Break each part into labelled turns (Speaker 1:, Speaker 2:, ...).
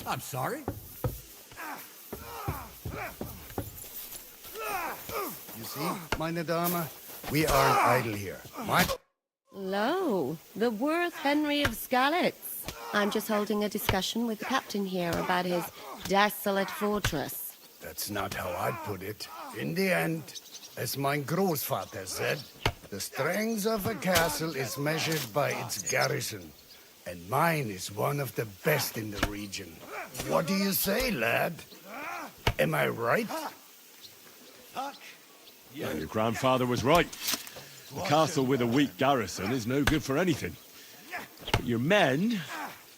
Speaker 1: I'm sorry.
Speaker 2: You see, meine Dame, we aren't idle here.
Speaker 3: Lo, the worth Henry of Skalitz. I'm just holding a discussion with the captain here about his desolate fortress.
Speaker 2: That's not how I'd put it. In the end, as mein Großvater said, the strength of a castle is measured by its garrison. And mine is one of the best in the region. What do you say, lad? Am I right?
Speaker 4: And your grandfather was right. A castle with a weak garrison is no good for anything. But your men...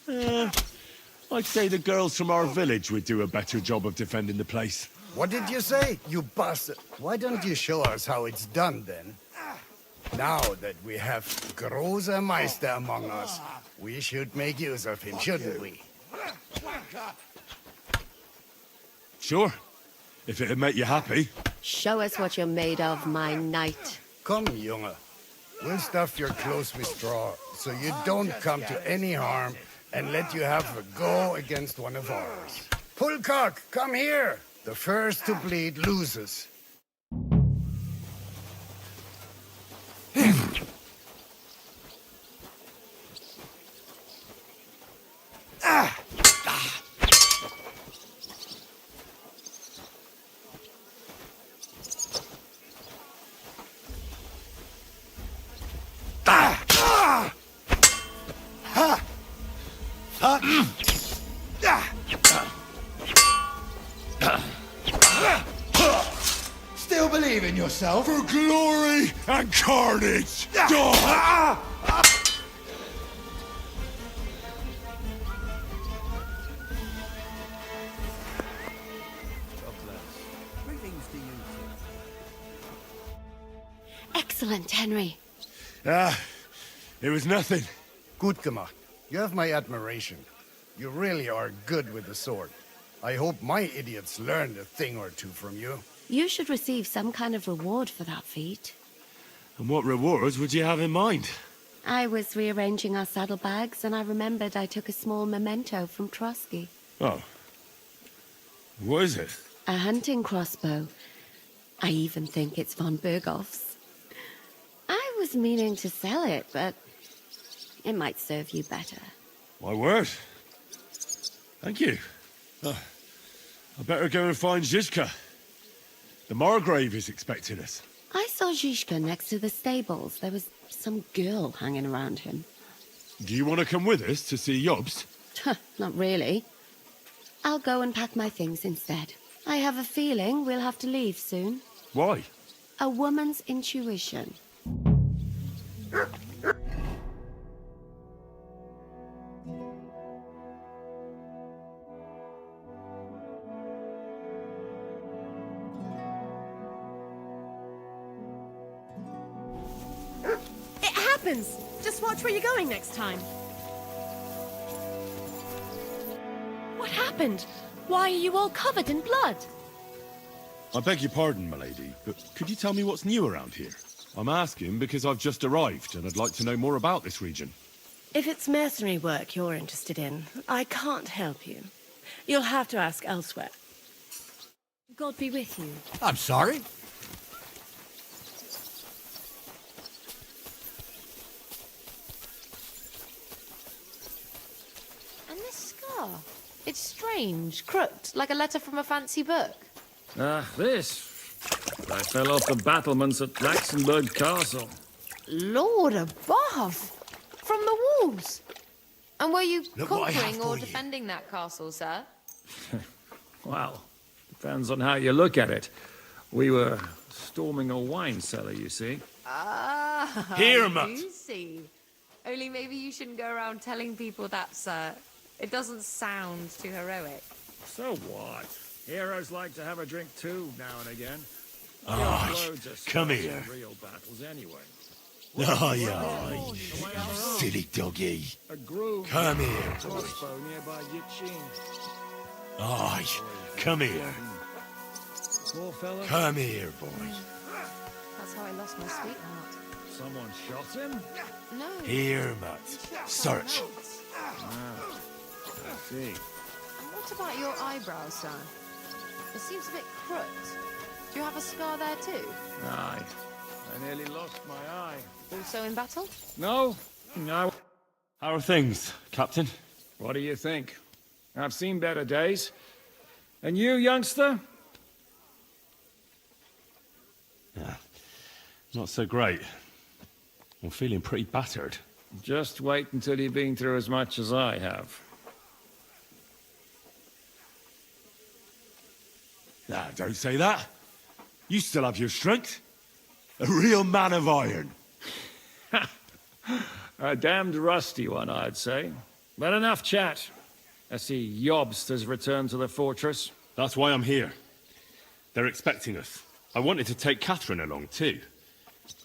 Speaker 4: I'd say the girls from our village would do a better job of defending the place.
Speaker 2: What did you say, you bastard? Why don't you show us how it's done, then? Now that we have Großer Meister among us, we should make use of him, shouldn't we?
Speaker 4: Sure. If it'd make you happy.
Speaker 3: Show us what you're made of, my knight.
Speaker 2: Come, Junge. We'll stuff your clothes with straw, so you don't come to any harm, and let you have a go against one of ours. Pullcock, come here! The first to bleed loses.
Speaker 1: Still believe in yourself?
Speaker 4: For glory and carnage! Die!
Speaker 1: Greetings to you.
Speaker 3: Excellent, Henry.
Speaker 4: It was nothing.
Speaker 2: Gut gemacht. You have my admiration. You really are good with the sword. I hope my idiots learned a thing or two from you.
Speaker 3: You should receive some kind of reward for that feat.
Speaker 4: And what rewards would you have in mind?
Speaker 3: I was rearranging our saddlebags, and I remembered I took a small memento from Trotsky.
Speaker 4: Oh. What is it?
Speaker 3: A hunting crossbow. I even think it's von Berghoff's. I was meaning to sell it, but it might serve you better.
Speaker 4: My word. Thank you. I better go and find Zizka. The Margrave is expecting us.
Speaker 3: I saw Zizka next to the stables. There was some girl hanging around him.
Speaker 4: Do you want to come with us to see Jobst?
Speaker 3: Not really. I'll go and pack my things instead. I have a feeling we'll have to leave soon.
Speaker 4: Why?
Speaker 3: A woman's intuition.
Speaker 5: happens. Just watch where you're going next time. What happened? Why are you all covered in blood?
Speaker 4: I beg your pardon, milady, but could you tell me what's new around here? I'm asking because I've just arrived, and I'd like to know more about this region.
Speaker 5: If it's mercenary work you're interested in, I can't help you. You'll have to ask elsewhere. God be with you.
Speaker 1: I'm sorry.
Speaker 6: And this scar? It's strange, crooked, like a letter from a fancy book.
Speaker 7: This. I fell off the battlements at Laxenburg Castle.
Speaker 6: Lord above! From the walls! And were you
Speaker 1: Look what I have
Speaker 6: conquering or
Speaker 1: for you.
Speaker 6: defending that castle, sir?
Speaker 7: Well, depends on how you look at it. We were storming a wine cellar, you see.
Speaker 6: Ah,
Speaker 4: Here,
Speaker 6: I
Speaker 4: Mutt.
Speaker 6: do see. Only maybe you shouldn't go around telling people that, sir. It doesn't sound too heroic.
Speaker 7: So what? Heroes like to have a drink too, now and again.
Speaker 4: Aye,
Speaker 7: Loads of
Speaker 4: come
Speaker 7: scars
Speaker 4: here.
Speaker 7: in real battles anyway.
Speaker 4: Aye, aye. Silly doggy.
Speaker 7: A groom.
Speaker 4: Come here, boy.
Speaker 7: Crossbow nearby Yichin.
Speaker 4: Aye, come here.
Speaker 7: Poor fella.
Speaker 4: Come here, boy.
Speaker 6: That's how I lost my sweetheart.
Speaker 7: Someone shot him?
Speaker 6: No.
Speaker 4: Here, Mutt. Search.
Speaker 7: I see.
Speaker 6: And what about your eyebrows, sir? It seems a bit crooked. Do you have a scar there too?
Speaker 7: Aye. I nearly lost my eye.
Speaker 6: Also in battle?
Speaker 7: No. No.
Speaker 4: How are things, Captain?
Speaker 7: What do you think? I've seen better days. And you, youngster?
Speaker 4: Yeah, not so great. I'm feeling pretty battered.
Speaker 7: Just wait until you've been through as much as I have.
Speaker 4: Nah, don't say that. You still have your strength. A real man of iron.
Speaker 7: A damned rusty one, I'd say. But enough chat. I see Jobst has returned to the fortress.
Speaker 4: That's why I'm here. They're expecting us. I wanted to take Catherine along too,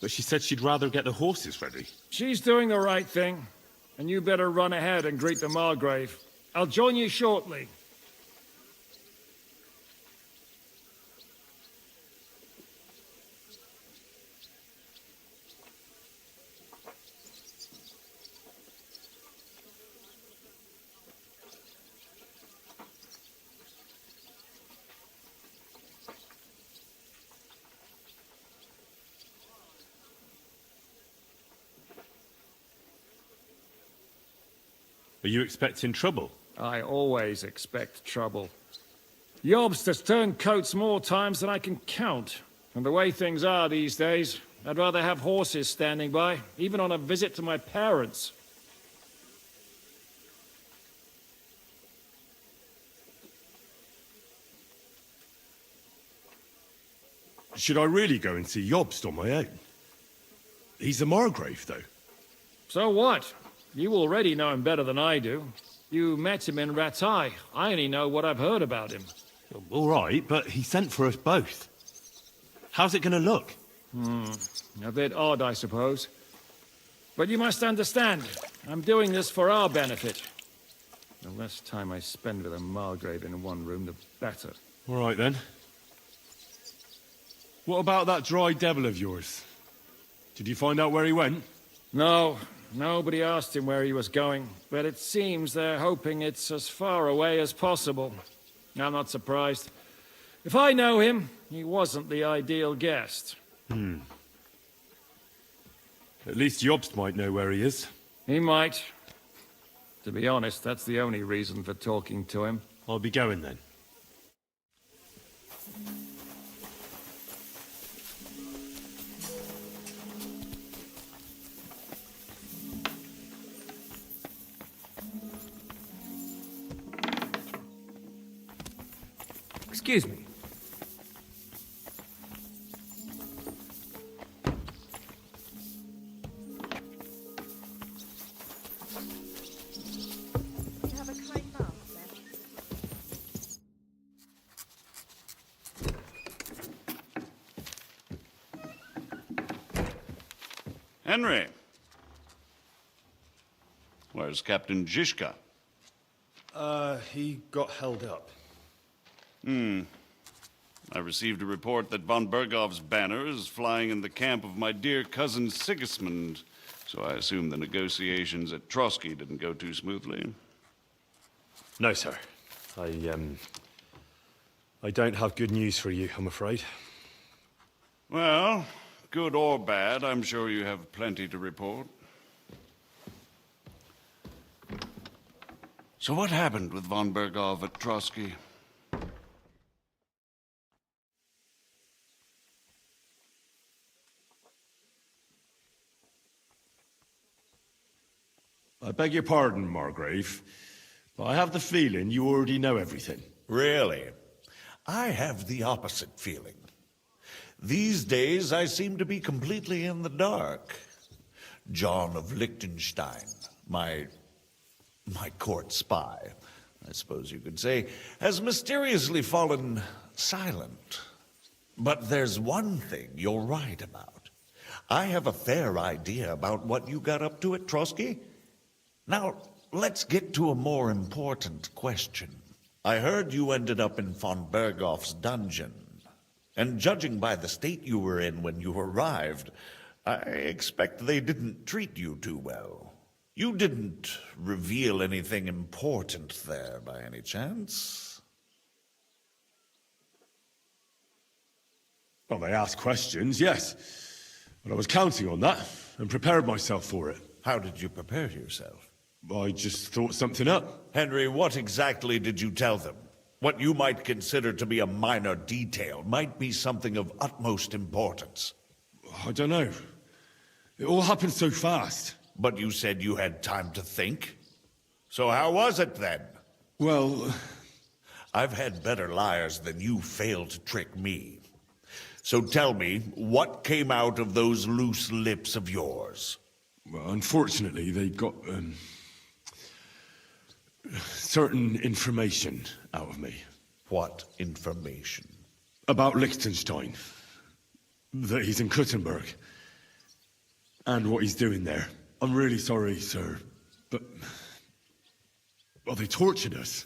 Speaker 4: but she said she'd rather get the horses ready.
Speaker 7: She's doing the right thing. And you better run ahead and greet the Margrave. I'll join you shortly.
Speaker 4: Are you expecting trouble?
Speaker 7: I always expect trouble. Jobst has turned coats more times than I can count. And the way things are these days, I'd rather have horses standing by, even on a visit to my parents.
Speaker 4: Should I really go and see Jobst on my own? He's a Margrave, though.
Speaker 7: So what? You already know him better than I do. You met him in Ratai. I only know what I've heard about him.
Speaker 4: All right, but he sent for us both. How's it going to look?
Speaker 7: A bit odd, I suppose. But you must understand, I'm doing this for our benefit. The less time I spend with a Margrave in one room, the better.
Speaker 4: All right, then. What about that dry devil of yours? Did you find out where he went?
Speaker 7: No, nobody asked him where he was going, but it seems they're hoping it's as far away as possible. I'm not surprised. If I know him, he wasn't the ideal guest.
Speaker 4: At least Jobst might know where he is.
Speaker 7: He might. To be honest, that's the only reason for talking to him.
Speaker 4: I'll be going then.
Speaker 8: Excuse me.
Speaker 5: You have a kind bath, then?
Speaker 9: Henry,
Speaker 8: Where's Captain Zizka?
Speaker 9: He got held up.
Speaker 8: I received a report that von Bergov's banner is flying in the camp of my dear cousin Sigismund, so I assume the negotiations at Trotsky didn't go too smoothly.
Speaker 9: No, sir. I don't have good news for you, I'm afraid.
Speaker 8: Well, good or bad, I'm sure you have plenty to report. So what happened with von Bergov at Trotsky?
Speaker 4: I beg your pardon, Margrave, but I have the feeling you already know everything.
Speaker 10: Really? I have the opposite feeling. These days, I seem to be completely in the dark. John of Liechtenstein, my court spy, I suppose you could say, has mysteriously fallen silent. But there's one thing you're right about. I have a fair idea about what you got up to at Trotsky. Now, let's get to a more important question. I heard you ended up in von Bergov's dungeon. And judging by the state you were in when you arrived, I expect they didn't treat you too well. You didn't reveal anything important there by any chance?
Speaker 4: Well, they asked questions, yes. But I was counting on that and prepared myself for it.
Speaker 10: How did you prepare yourself?
Speaker 4: I just thought something up.
Speaker 10: Henry, what exactly did you tell them? What you might consider to be a minor detail might be something of utmost importance.
Speaker 4: I don't know. It all happened so fast.
Speaker 10: But you said you had time to think. So how was it then?
Speaker 4: Well,
Speaker 10: I've had better liars than you fail to trick me. So tell me, what came out of those loose lips of yours?
Speaker 4: well, unfortunately, they got certain information out of me.
Speaker 10: What information?
Speaker 4: About Liechtenstein. That he's in Kuttenberg. And what he's doing there. I'm really sorry, sir, but... well, they tortured us.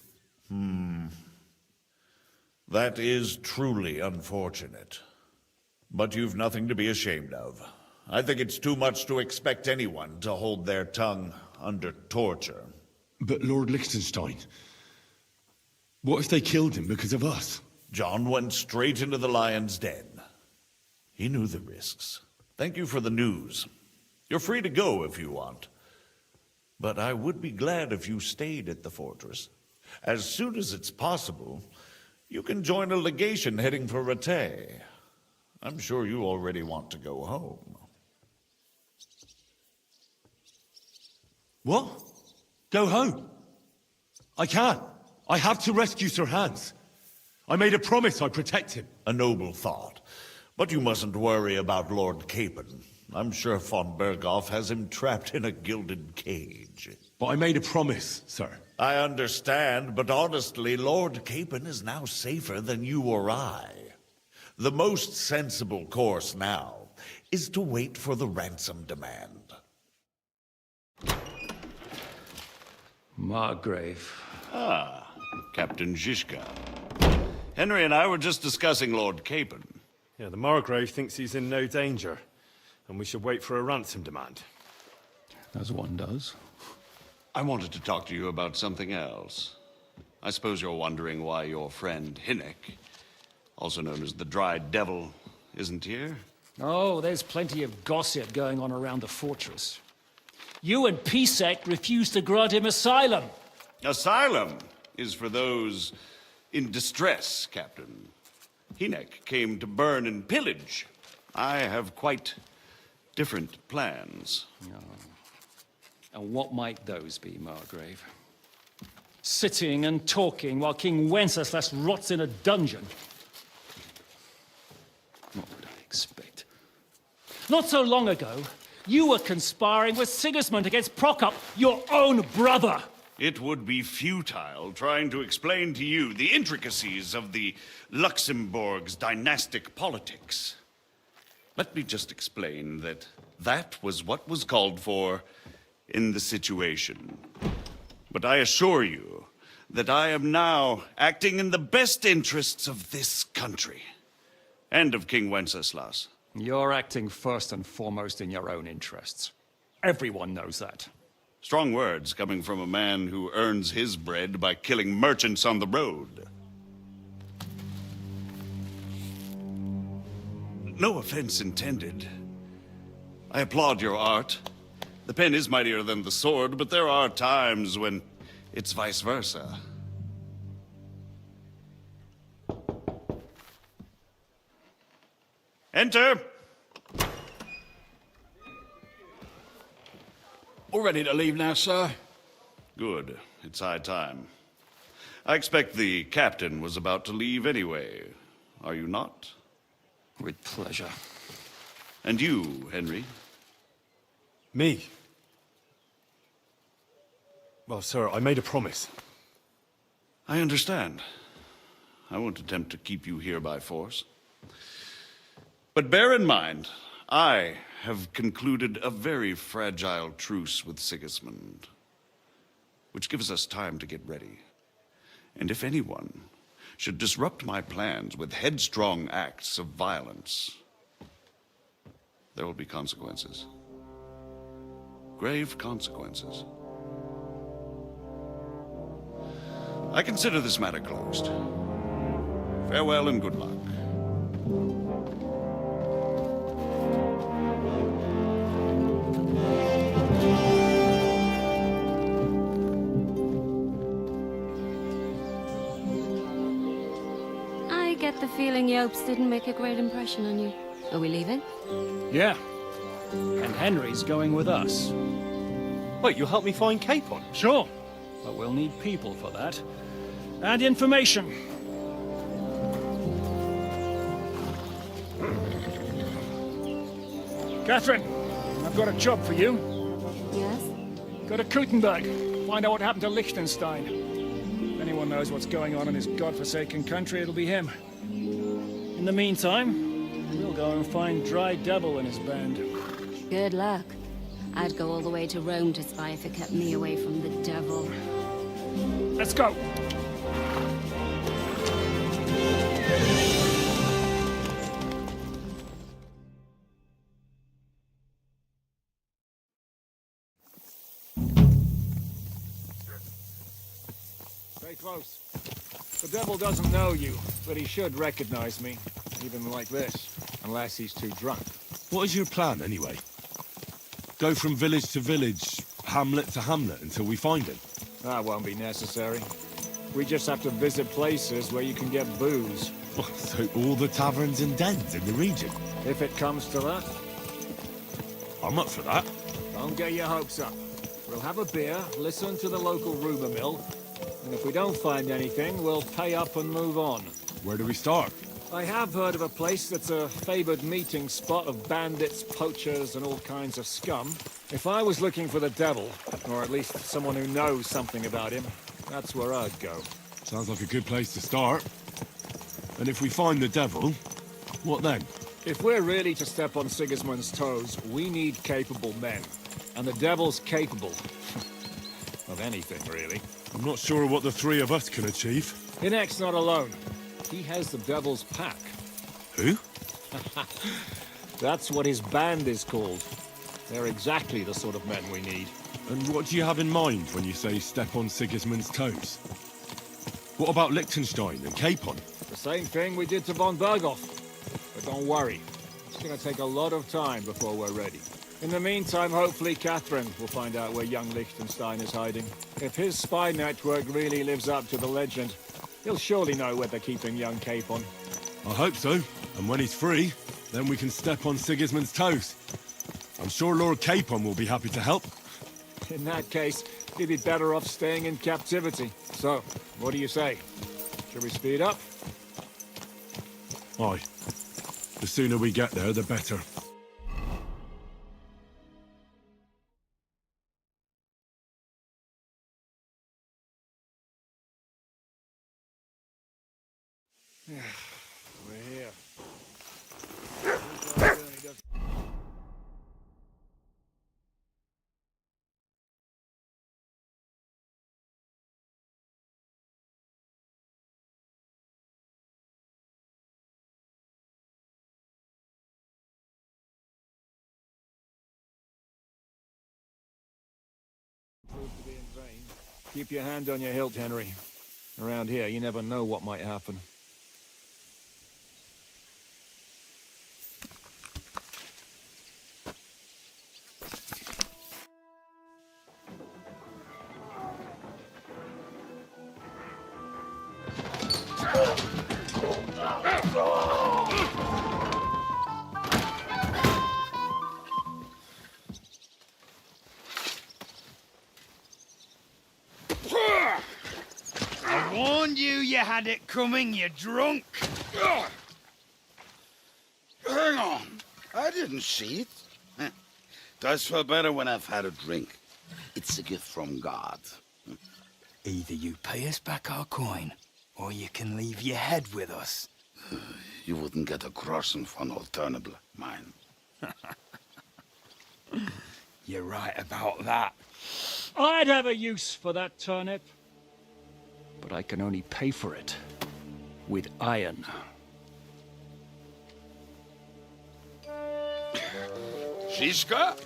Speaker 10: That is truly unfortunate. But you've nothing to be ashamed of. I think it's too much to expect anyone to hold their tongue under torture.
Speaker 4: But Lord Liechtenstein... what if they killed him because of us?
Speaker 10: John went straight into the lion's den. He knew the risks. Thank you for the news. You're free to go if you want. But I would be glad if you stayed at the fortress. As soon as it's possible, you can join a legation heading for Rattay. I'm sure you already want to go home.
Speaker 4: What? Go home? I can't. I have to rescue Sir Hans. I made a promise I'd protect him.
Speaker 10: A noble thought. But you mustn't worry about Lord Capon. I'm sure von Berghoff has him trapped in a gilded cage.
Speaker 4: But I made a promise, sir.
Speaker 10: I understand, but honestly, Lord Capon is now safer than you or I. The most sensible course now is to wait for the ransom demand.
Speaker 7: Margrave.
Speaker 8: Ah, Captain Zizka. Henry and I were just discussing Lord Capon.
Speaker 9: Yeah, the Margrave thinks he's in no danger, and we should wait for a ransom demand.
Speaker 7: As one does.
Speaker 8: I wanted to talk to you about something else. I suppose you're wondering why your friend Hinnek, also known as the Dried Devil, isn't here?
Speaker 7: Oh, there's plenty of gossip going on around the fortress. You and Pisek refused to grant him asylum.
Speaker 8: Asylum is for those in distress, Captain. Hinnek came to burn and pillage. I have quite different plans.
Speaker 7: And what might those be, Margrave? Sitting and talking while King Wenceslas rots in a dungeon. What would I expect? Not so long ago, you were conspiring with Sigismund against Prokop, your own brother.
Speaker 8: It would be futile trying to explain to you the intricacies of the Luxembourg's dynastic politics. Let me just explain that that was what was called for in the situation. But I assure you that I am now acting in the best interests of this country. And of King Wenceslas.
Speaker 11: You're acting first and foremost in your own interests. Everyone knows that.
Speaker 8: Strong words coming from a man who earns his bread by killing merchants on the road. No offense intended. I applaud your art. The pen is mightier than the sword, but there are times when it's vice versa. Enter!
Speaker 12: All ready to leave now, sir?
Speaker 8: Good. It's high time. I expect the captain was about to leave anyway. Are you not?
Speaker 11: With pleasure.
Speaker 8: And you, Henry?
Speaker 9: Me? Well, sir, I made a promise.
Speaker 8: I understand. I won't attempt to keep you here by force. But bear in mind, I have concluded a very fragile truce with Sigismund, which gives us time to get ready. And if anyone should disrupt my plans with headstrong acts of violence, there will be consequences. Grave consequences. I consider this matter closed. Farewell and good luck.
Speaker 3: I get the feeling Yopes didn't make a great impression on you. Are we leaving?
Speaker 11: Yeah. And Henry's going with us.
Speaker 9: Wait, you'll help me find Capon?
Speaker 11: Sure. But we'll need people for that. And information. Catherine, I've got a job for you.
Speaker 3: Yes?
Speaker 11: Go to Kuttenberg. Find out what happened to Liechtenstein. If anyone knows what's going on in this godforsaken country, it'll be him. In the meantime, we'll go and find Dry Devil and his band.
Speaker 3: Good luck. I'd go all the way to Rome to spy if it kept me away from the devil.
Speaker 11: Let's go! Stay close. The devil doesn't know you, but he should recognize me, even like this, unless he's too drunk.
Speaker 4: What is your plan, anyway? Go from village to village, hamlet to hamlet, until we find him?
Speaker 11: That won't be necessary. We just have to visit places where you can get booze.
Speaker 4: So all the taverns and dens in the region?
Speaker 11: If it comes to that.
Speaker 4: I'm up for that.
Speaker 11: Don't get your hopes up. We'll have a beer, listen to the local rumor mill, and if we don't find anything, we'll pay up and move on.
Speaker 4: Where do we start?
Speaker 11: I have heard of a place that's a favored meeting spot of bandits, poachers, and all kinds of scum. If I was looking for the devil, or at least someone who knows something about him, that's where I'd go.
Speaker 4: Sounds like a good place to start. And if we find the devil, what then?
Speaker 11: If we're really to step on Sigismund's toes, we need capable men. And the devil's capable. of anything, really.
Speaker 4: I'm not sure what the three of us can achieve.
Speaker 11: Hinek's not alone. He has the devil's pack.
Speaker 4: Who?
Speaker 11: That's what his band is called. They're exactly the sort of men we need.
Speaker 4: And what do you have in mind when you say step on Sigismund's toes? What about Liechtenstein and Capon?
Speaker 11: The same thing we did to von Berghoff. But don't worry. It's gonna take a lot of time before we're ready. In the meantime, hopefully Catherine will find out where young Liechtenstein is hiding. If his spy network really lives up to the legend, he'll surely know where they're keeping young Capon.
Speaker 4: I hope so. And when he's free, then we can step on Sigismund's toes. I'm sure Lord Capon will be happy to help.
Speaker 11: In that case, he'd be better off staying in captivity. So, what do you say? Should we speed up?
Speaker 4: Aye. The sooner we get there, the better.
Speaker 11: Keep your hand on your hilt, Henry. Around here, you never know what might happen.
Speaker 2: I warned you had it coming, you drunk.
Speaker 13: Hang on. I didn't see it. Does feel better when I've had a drink. It's a gift from God.
Speaker 14: Either you pay us back our coin, or you can leave your head with us.
Speaker 13: You wouldn't get a crossing for an alternative, mine.
Speaker 14: You're right about that.
Speaker 11: I'd have a use for that turnip. But I can only pay for it with iron.
Speaker 13: Shiska?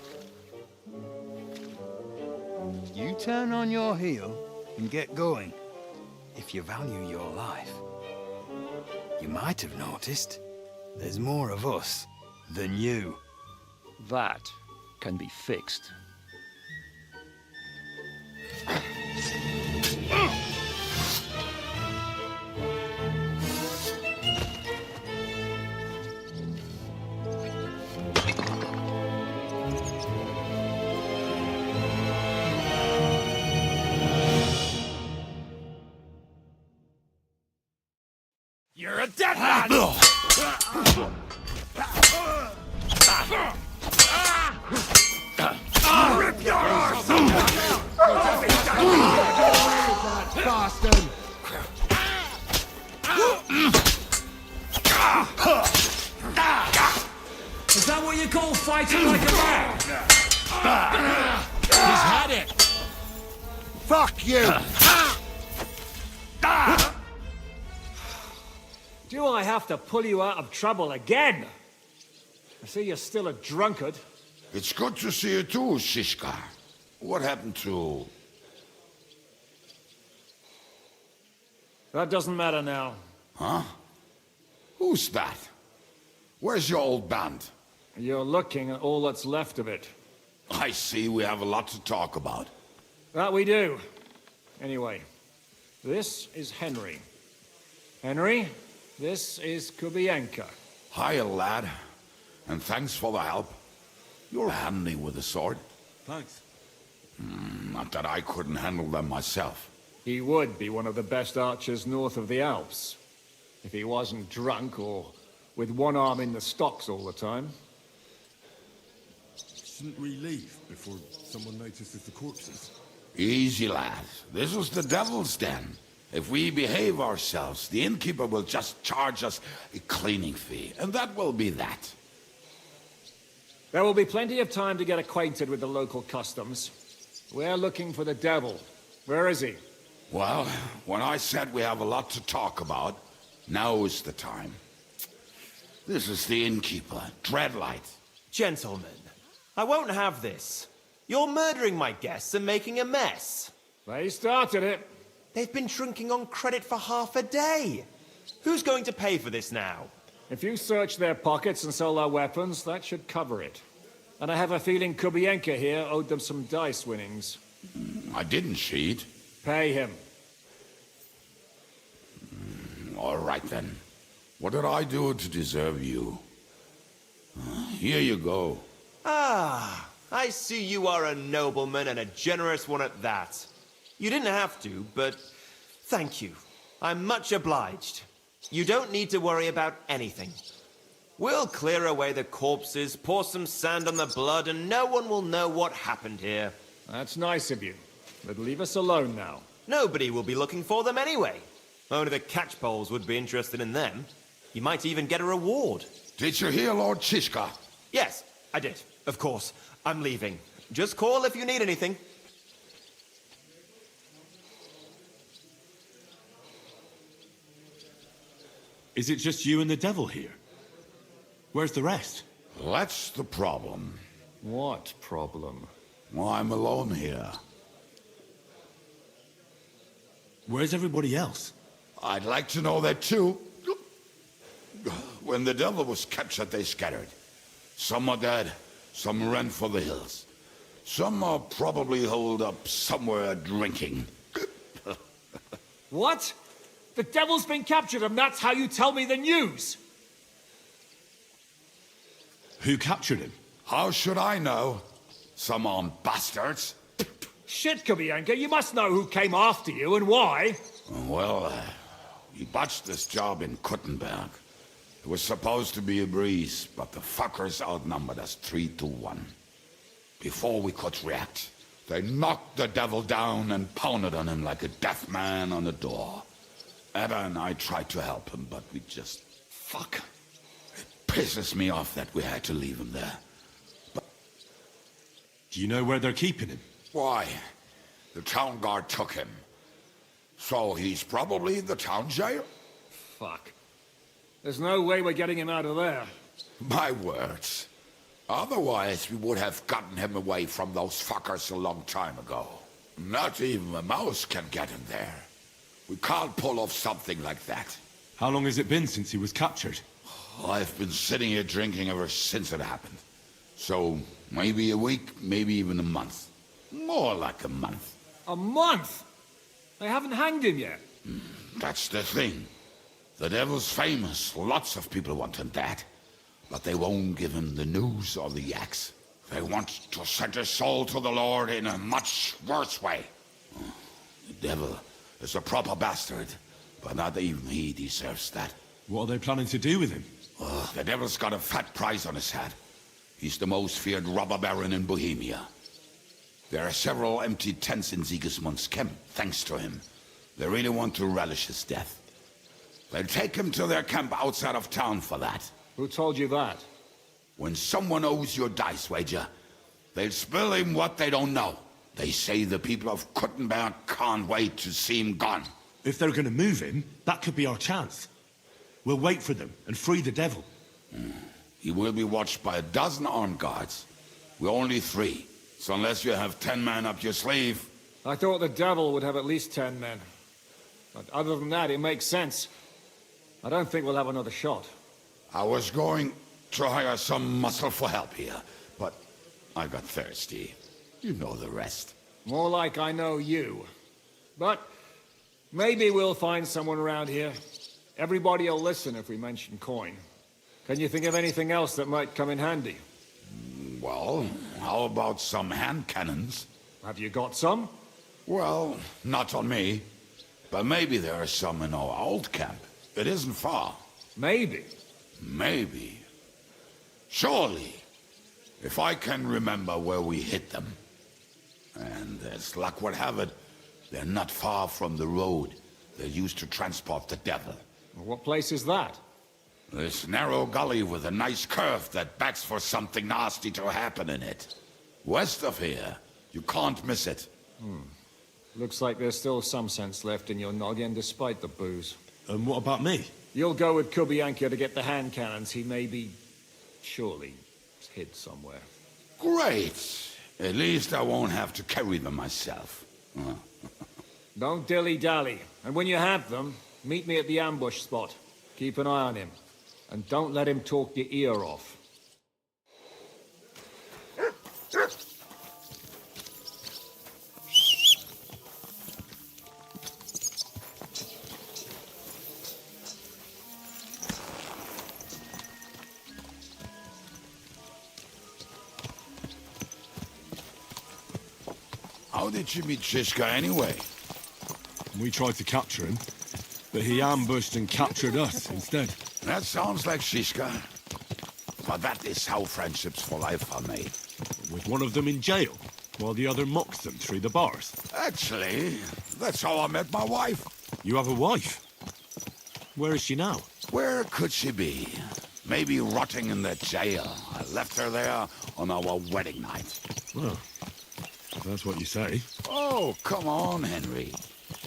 Speaker 14: You turn on your heel and get going, if you value your life. You might have noticed there's more of us than you.
Speaker 11: That can be fixed.
Speaker 2: You're a dead man! Rip your arse
Speaker 1: Bastard!
Speaker 2: Is that what you call fighting like a man?
Speaker 1: He's had it! Fuck you!
Speaker 7: Do I have to pull you out of trouble again? I see you're still a drunkard.
Speaker 13: It's good to see you too, Shishka. What happened to...
Speaker 7: That doesn't matter now.
Speaker 13: Huh? Who's that? Where's your old band?
Speaker 7: You're looking at all that's left of it.
Speaker 13: I see we have a lot to talk about.
Speaker 7: That we do. Anyway, this is Henry. Henry, this is Kubienka.
Speaker 13: Hiya, lad. And thanks for the help. You're handy with the sword.
Speaker 4: Thanks.
Speaker 13: Not that I couldn't handle them myself.
Speaker 7: He would be one of the best archers north of the Alps. If he wasn't drunk or with one arm in the stocks all the time.
Speaker 4: Shouldn't we leave before someone notices the corpses?
Speaker 13: Easy, lad. This was the devil's den. If we behave ourselves, the innkeeper will just charge us a cleaning fee, and that will be that.
Speaker 7: There will be plenty of time to get acquainted with the local customs. We're looking for the devil. Where is he?
Speaker 13: Well, when I said we have a lot to talk about, now is the time. This is the innkeeper, Dreadlight.
Speaker 15: Gentlemen, I won't have this. You're murdering my guests and making a mess.
Speaker 7: They started it.
Speaker 15: They've been drinking on credit for half a day. Who's going to pay for this now?
Speaker 7: If you search their pockets and sell their weapons, that should cover it. And I have a feeling Kubienka here owed them some dice winnings.
Speaker 13: I didn't cheat.
Speaker 7: Pay him.
Speaker 13: All right, then. What did I do to deserve you? Here you go.
Speaker 15: Ah, I see you are a nobleman and a generous one at that. You didn't have to, but thank you. I'm much obliged. You don't need to worry about anything. We'll clear away the corpses, pour some sand on the blood, and no one will know what happened here.
Speaker 7: That's nice of you. But leave us alone now.
Speaker 15: Nobody will be looking for them anyway. Only the catchpoles would be interested in them. You might even get a reward.
Speaker 13: Did you hear Lord Chishka?
Speaker 15: Yes, I did. Of course. I'm leaving. Just call if you need anything.
Speaker 4: Is it just you and the devil here? Where's the rest?
Speaker 13: That's the problem.
Speaker 7: What problem?
Speaker 13: Well, I'm alone here.
Speaker 4: Where's everybody else?
Speaker 13: I'd like to know that too. When the devil was captured, they scattered. Some are dead, some ran for the hills. Some are probably holed up somewhere drinking.
Speaker 11: What? The devil's been captured and that's how you tell me the news?
Speaker 4: Who captured him?
Speaker 13: How should I know? Some armed bastards.
Speaker 11: Shit, Kubianka, you must know who came after you and why.
Speaker 13: Well, we botched this job in Kuttenberg. It was supposed to be a breeze, but the fuckers outnumbered us 3-1. Before we could react, they knocked the devil down and pounded on him like a deaf man on a door. Ada and I tried to help him, but we just... Fuck. It pisses me off that we had to leave him there. But...
Speaker 4: Do you know where they're keeping him?
Speaker 13: Why? The town guard took him. So he's probably in the town jail?
Speaker 11: Fuck. There's no way we're getting him out of there.
Speaker 13: My words. Otherwise, we would have gotten him away from those fuckers a long time ago. Not even a mouse can get him there. We can't pull off something like that.
Speaker 4: How long has it been since he was captured?
Speaker 13: I've been sitting here drinking ever since it happened. So, maybe a week, maybe even a month. More like a month.
Speaker 11: A month? They haven't hanged him yet.
Speaker 13: That's the thing. The devil's famous. Lots of people want him dead. But they won't give him the news or the axe. They want to send his soul to the Lord in a much worse way. The devil is a proper bastard, but not even he deserves that.
Speaker 4: What are they planning to do with him?
Speaker 13: The devil's got a fat price on his head. He's the most feared robber baron in Bohemia. There are several empty tents in Sigismund's camp, thanks to him. They really want to relish his death. They'll take him to their camp outside of town for that.
Speaker 11: Who told you that?
Speaker 13: When someone owes you a dice wager, they'll spill him what they don't know. They say the people of Kuttenberg can't wait to see him gone.
Speaker 4: If they're going to move him, that could be our chance. We'll wait for them and free the devil.
Speaker 13: He will be watched by a dozen armed guards. We're only 3, so unless you have 10 men up your sleeve...
Speaker 11: I thought the devil would have at least 10 men. But other than that, it makes sense. I don't think we'll have another shot.
Speaker 13: I was going to hire some muscle for help here, but I got thirsty. You know the rest.
Speaker 11: More like I know you. But maybe we'll find someone around here. Everybody will listen if we mention coin. Can you think of anything else that might come in handy?
Speaker 13: Well, how about some hand cannons?
Speaker 11: Have you got some?
Speaker 13: Well, not on me. But maybe there are some in our old camp. It isn't far.
Speaker 11: Maybe.
Speaker 13: Maybe. Surely. If I can remember where we hid them. And as luck would have it, they're not far from the road they used to transport the devil.
Speaker 11: What place is that?
Speaker 13: This narrow gully with a nice curve that begs for something nasty to happen in it. West of here. You can't miss it.
Speaker 11: Looks like there's still some sense left in your noggin despite the booze.
Speaker 4: And what about me?
Speaker 11: You'll go with Kubianka to get the hand cannons. He may be... surely hid somewhere.
Speaker 13: Great. At least I won't have to carry them myself.
Speaker 11: Don't dilly-dally. And when you have them, meet me at the ambush spot. Keep an eye on him. And don't let him talk your ear off.
Speaker 13: How did you meet Shishka anyway?
Speaker 4: We tried to capture him, but he ambushed and captured us instead.
Speaker 13: That sounds like Shishka. But that is how friendships for life are made.
Speaker 4: With one of them in jail, while the other mocks them through the bars.
Speaker 13: Actually, that's how I met my wife.
Speaker 4: You have a wife? Where is she now?
Speaker 13: Where could she be? Maybe rotting in the jail. I left her there on our wedding night.
Speaker 4: Well, if that's what you say.
Speaker 13: Oh, come on, Henry.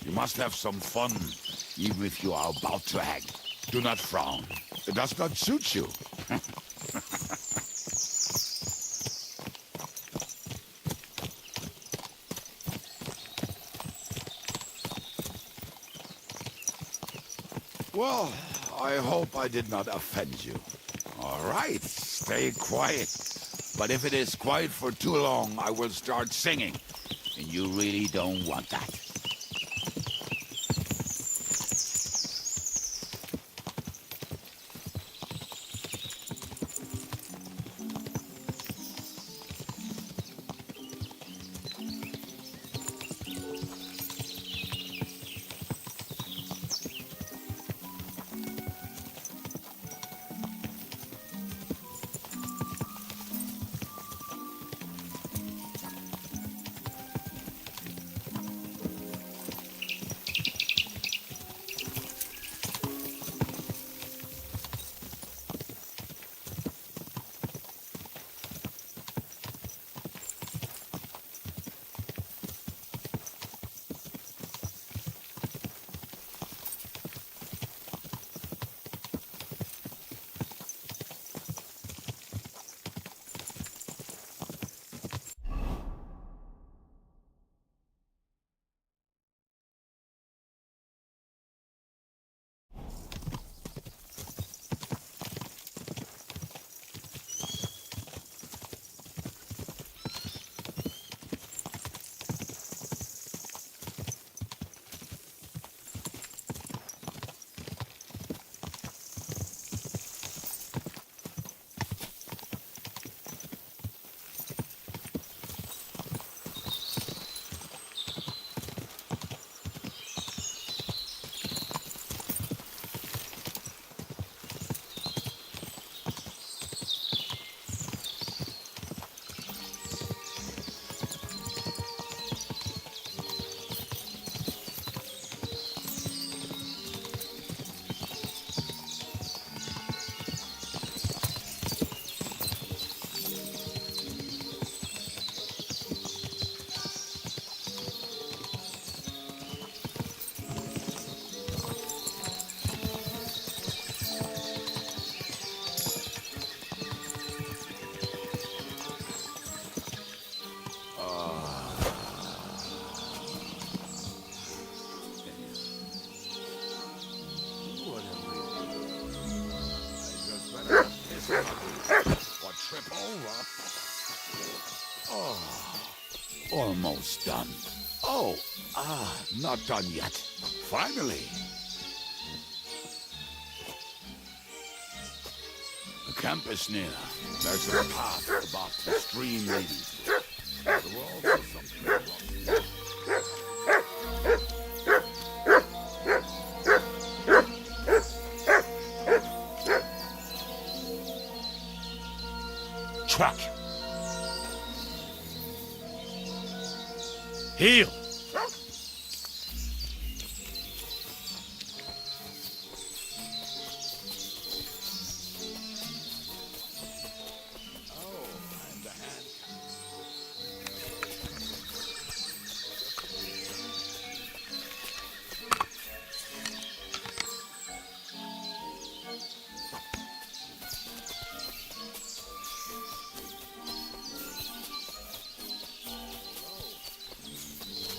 Speaker 13: You must have some fun, even if you are about to hang. Do not frown. It does not suit you. Well, I hope I did not offend you. All right, stay quiet. But if it is quiet for too long, I will start singing. And you really don't want that. Almost done. Oh, not done yet. Finally. The camp is near. There's a path above the stream leading to it. There were also some people.
Speaker 4: Truck. Heal!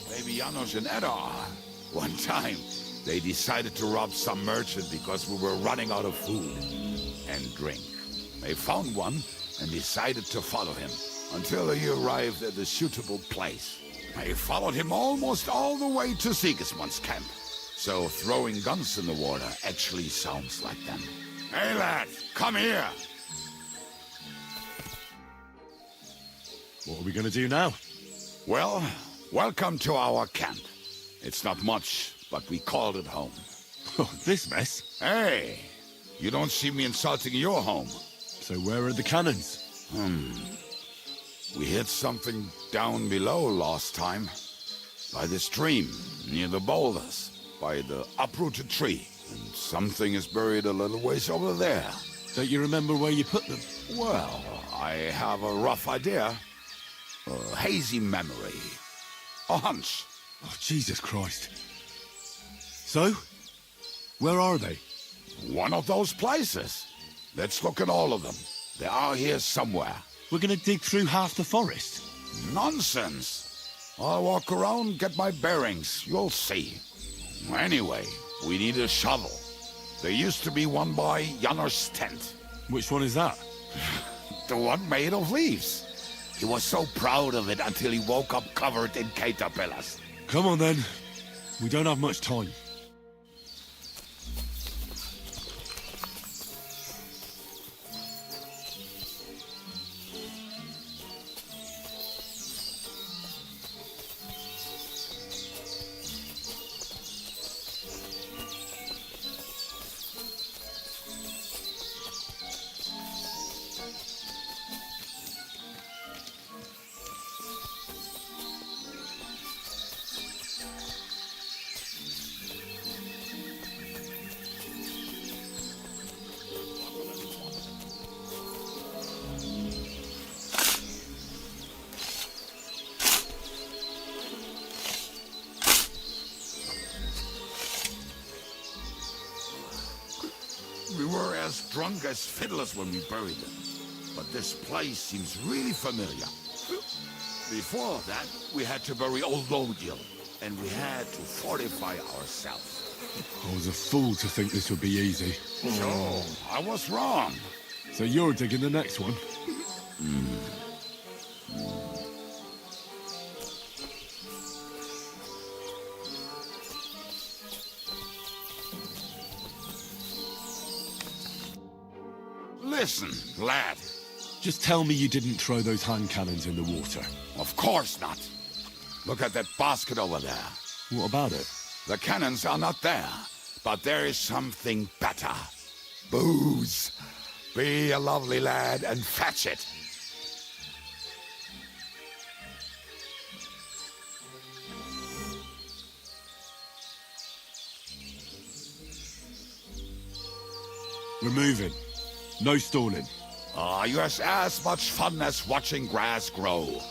Speaker 13: Maybe Janos and Edda are. One time, they decided to rob some merchant because we were running out of food and drink. They found one and decided to follow him until he arrived at a suitable place. They followed him almost all the way to Sigismund's camp. So throwing guns in the water actually sounds like them. Hey lad, come here!
Speaker 4: What are we gonna do now?
Speaker 13: Well, welcome to our camp. It's not much, but we called it home.
Speaker 4: Oh, this mess?
Speaker 13: Hey, you don't see me insulting your home.
Speaker 4: So where are the cannons?
Speaker 13: We hit something down below last time. By the stream, near the boulders, by the uprooted tree. And something is buried a little ways over there.
Speaker 4: Don't you remember where you put them?
Speaker 13: Well, I have a rough idea. A hazy memory. A hunch.
Speaker 4: Oh, Jesus Christ. So? Where are they?
Speaker 13: One of those places. Let's look at all of them. They are here somewhere.
Speaker 4: We're gonna dig through half the forest.
Speaker 13: Nonsense. I'll walk around, get my bearings. You'll see. Anyway, we need a shovel. There used to be one by Janner's tent.
Speaker 4: Which one is that?
Speaker 13: The one made of leaves. He was so proud of it until he woke up covered in caterpillars.
Speaker 4: Come on then. We don't have much time.
Speaker 13: We were as drunk as fiddlers when we buried him. But this place seems really familiar. Before that, we had to bury old Lodiel, and we had to fortify ourselves.
Speaker 4: I was a fool to think this would be easy.
Speaker 13: So, I was wrong.
Speaker 4: So you're digging the next one?
Speaker 13: Listen, lad.
Speaker 4: Just tell me you didn't throw those hand cannons in the water.
Speaker 13: Of course not. Look at that basket over there.
Speaker 4: What about it?
Speaker 13: The cannons are not there, but there is something better. Booze. Be a lovely lad and fetch it.
Speaker 4: We're moving. No stalling.
Speaker 13: You have as much fun as watching grass grow.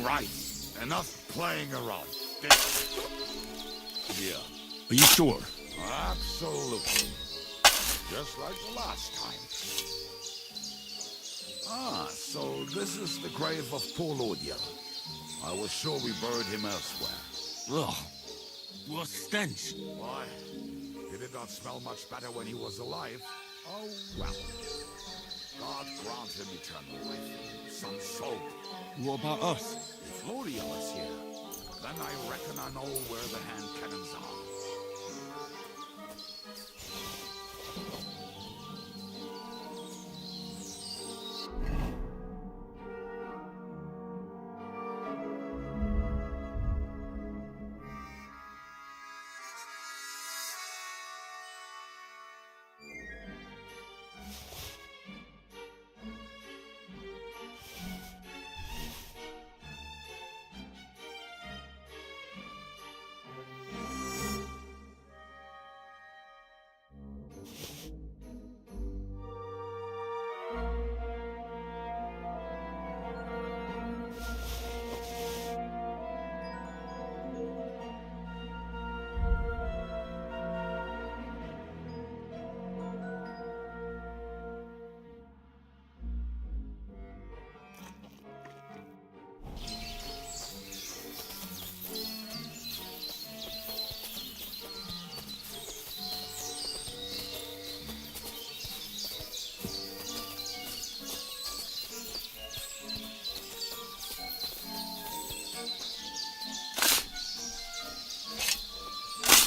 Speaker 13: Right. Enough playing around. Here.
Speaker 4: Are you sure?
Speaker 13: Absolutely. Just like the last time. So this is the grave of poor Lodiel. I was sure we buried him elsewhere.
Speaker 4: Ugh. What stench.
Speaker 13: Why? He did not smell much better when he was alive. Oh, well. God grant him eternal life. Some soul.
Speaker 4: What about us?
Speaker 13: If Lodiel is here, then I reckon I know where the hand cannons are.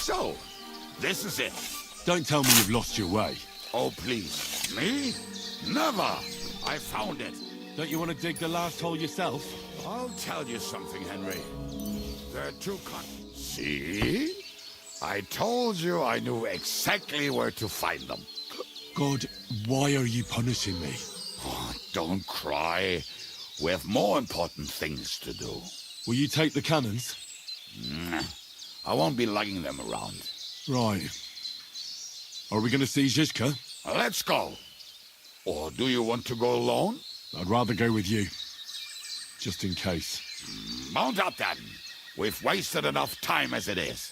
Speaker 13: So, this is it.
Speaker 4: Don't tell me you've lost your way.
Speaker 13: Oh, please. Me? Never. I found it.
Speaker 4: Don't you want to dig the last hole yourself?
Speaker 13: I'll tell you something, Henry. There are two kinds. See? I told you I knew exactly where to find them.
Speaker 4: God, why are you punishing me?
Speaker 13: Oh, don't cry. We have more important things to do.
Speaker 4: Will you take the cannons?
Speaker 13: I won't be lugging them around.
Speaker 4: Right. Are we going to see Zizka?
Speaker 13: Let's go. Or do you want to go alone?
Speaker 4: I'd rather go with you. Just in case.
Speaker 13: Mount up then. We've wasted enough time as it is.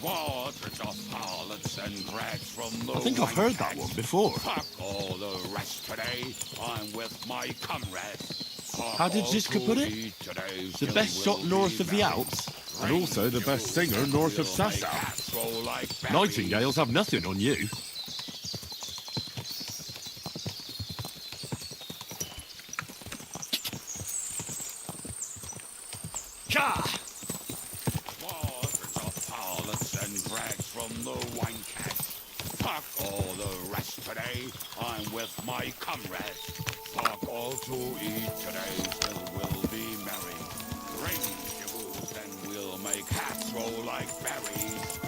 Speaker 13: Waters of harlots and drags from the
Speaker 4: I think I've heard that one before.
Speaker 13: Fuck all the rest today. I'm with my comrades.
Speaker 4: How did Zizka put it? The best shot north of the Alps, and also the best singer north of Sasau. Nightingales have nothing on you.
Speaker 13: Waters of harlots and drags from the wine cask. Fuck all the rest today. I'm with my comrades. Fuck all to eat today. Still we'll be merry. Drink your booze and we'll make hats roll like berries.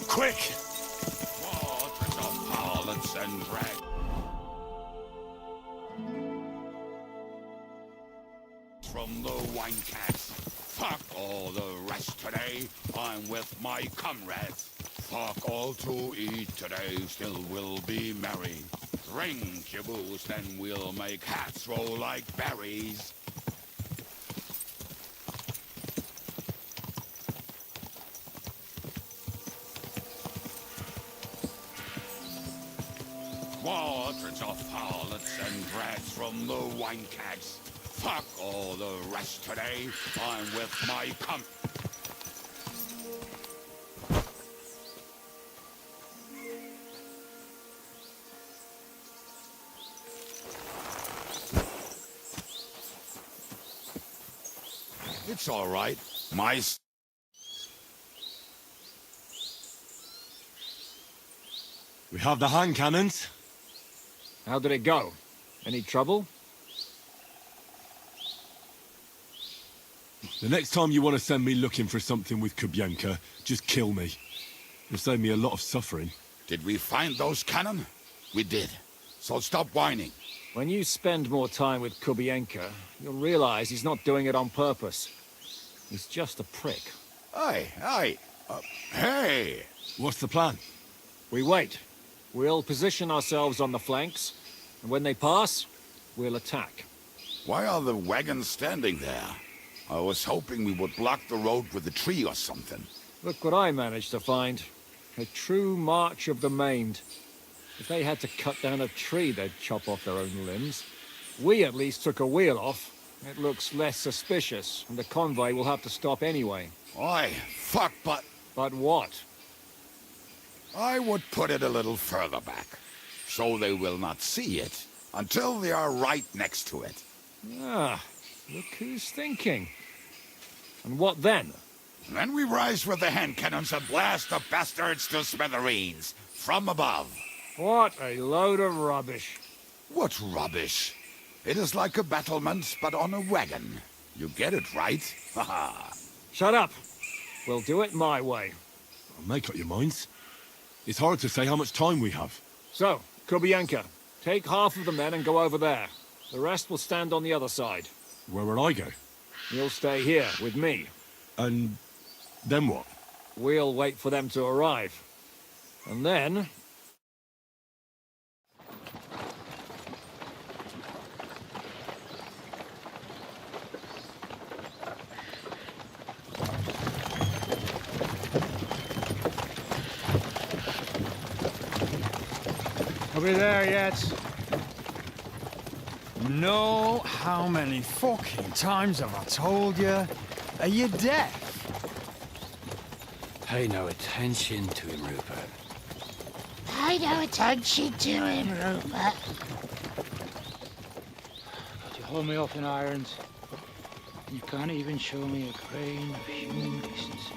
Speaker 4: Quick!
Speaker 13: Waters of harlots and drags. From the wine cask. Fuck all the rest today. I'm with my comrades. Fuck all to eat today. Still we'll be merry. Drink your booze, then we'll make hats roll like berries. Waters of harlots and drags from the wine cask. Fuck all the rest today. I'm with my It's all right.
Speaker 4: We have the hand cannons.
Speaker 7: How did it go? Any trouble?
Speaker 4: The next time you want to send me looking for something with Kubienka, just kill me. It'll save me a lot of suffering.
Speaker 13: Did we find those cannon? We did. So stop whining.
Speaker 7: When you spend more time with Kubienka, you'll realize he's not doing it on purpose. He's just a prick.
Speaker 13: Hey!
Speaker 4: What's the plan?
Speaker 7: We wait. We'll position ourselves on the flanks, and when they pass, we'll attack.
Speaker 13: Why are the wagons standing there? I was hoping we would block the road with a tree or something.
Speaker 7: Look what I managed to find. A true march of the maimed. If they had to cut down a tree, they'd chop off their own limbs. We at least took a wheel off. It looks less suspicious, and the convoy will have to stop anyway.
Speaker 13: Oi, fuck, but...
Speaker 7: But what?
Speaker 13: I would put it a little further back, so they will not see it until they are right next to it.
Speaker 7: Ah, look who's thinking. And what then?
Speaker 13: Then we rise with the hand cannons and blast the bastards to smithereens, from above.
Speaker 7: What a load of rubbish.
Speaker 13: What rubbish? It is like a battlement, but on a wagon. You get it, right? Haha.
Speaker 7: Shut up. We'll do it my way.
Speaker 4: Make up your minds. It's hard to say how much time we have.
Speaker 7: So, Kubienka, take half of the men and go over there. The rest will stand on the other side.
Speaker 4: Where will I go?
Speaker 7: You'll stay here with me.
Speaker 4: And then what?
Speaker 7: We'll wait for them to arrive. And then...
Speaker 14: Are we there yet? No, how many fucking times have I told you? Are you deaf?
Speaker 12: Pay no attention to him, Rupert.
Speaker 16: Pay no attention to him, Rupert.
Speaker 17: But you hold me up in irons. You can't even show me a grain of human decency.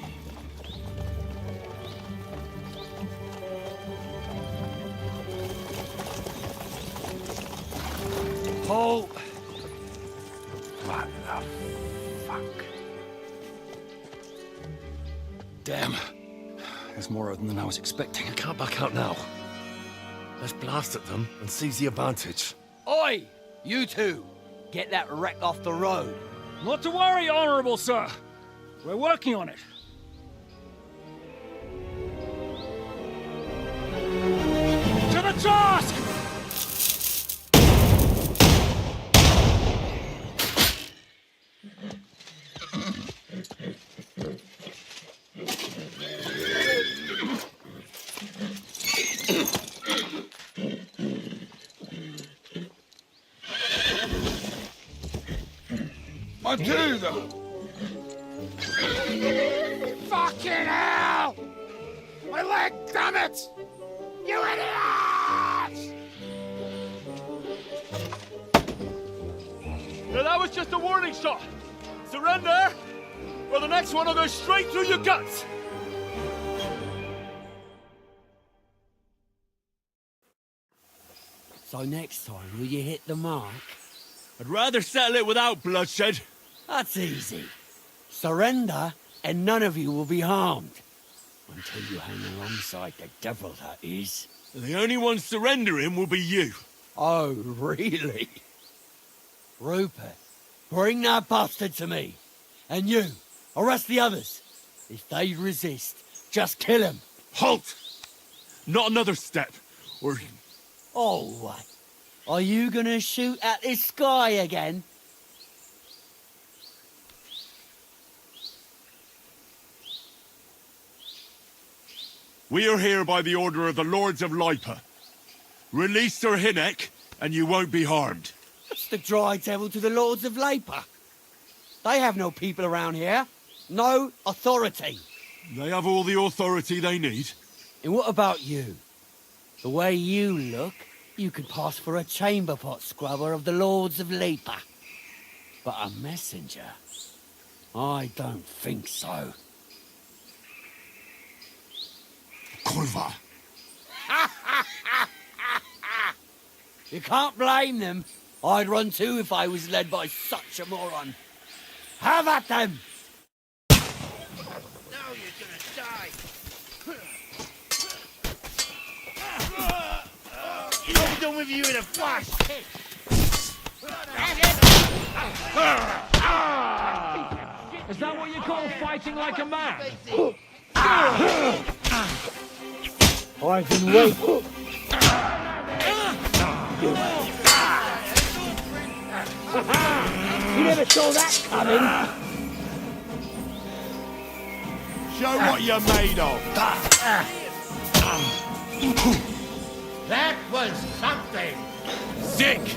Speaker 14: Paul!
Speaker 12: What the fuck? Damn. There's more of them than I was expecting.
Speaker 9: I can't back out now. Let's blast at them and seize the advantage.
Speaker 18: Oi! You two! Get that wreck off the road.
Speaker 11: Not to worry, Honorable Sir. We're working on it. To the task!
Speaker 13: I do, though.
Speaker 16: Fucking hell! My leg, damn it! You idiot!
Speaker 4: Now that was just a warning shot. Surrender, or the next one will go straight through your guts.
Speaker 18: So next time, will you hit the mark?
Speaker 4: I'd rather settle it without bloodshed.
Speaker 18: That's easy. Surrender, and none of you will be harmed. Until you hang alongside the devil, that is.
Speaker 4: The only one surrendering will be you.
Speaker 18: Oh, really? Rupert, bring that bastard to me. And you, arrest the others. If they resist, just kill them.
Speaker 4: Halt! Not another step, or...
Speaker 18: Oh, what? Are you gonna shoot at this sky again?
Speaker 4: We are here by the order of the Lords of Lipa. Release Sir Hinek, and you won't be harmed.
Speaker 18: That's the dry devil to the Lords of Lipa. They have no people around here. No authority.
Speaker 4: They have all the authority they need.
Speaker 18: And what about you? The way you look, you could pass for a chamber pot scrubber of the Lords of Lipa. But a messenger? I don't think so.
Speaker 4: Kurva.
Speaker 18: You can't blame them. I'd run too if I was led by such a moron. Have at them!
Speaker 16: Now you're gonna die. I'll be done with you in a flash.
Speaker 11: Is that what you call fighting like a man?
Speaker 16: I've been waiting. You never saw that coming.
Speaker 1: Show what you're made of.
Speaker 16: That was something.
Speaker 1: Sick.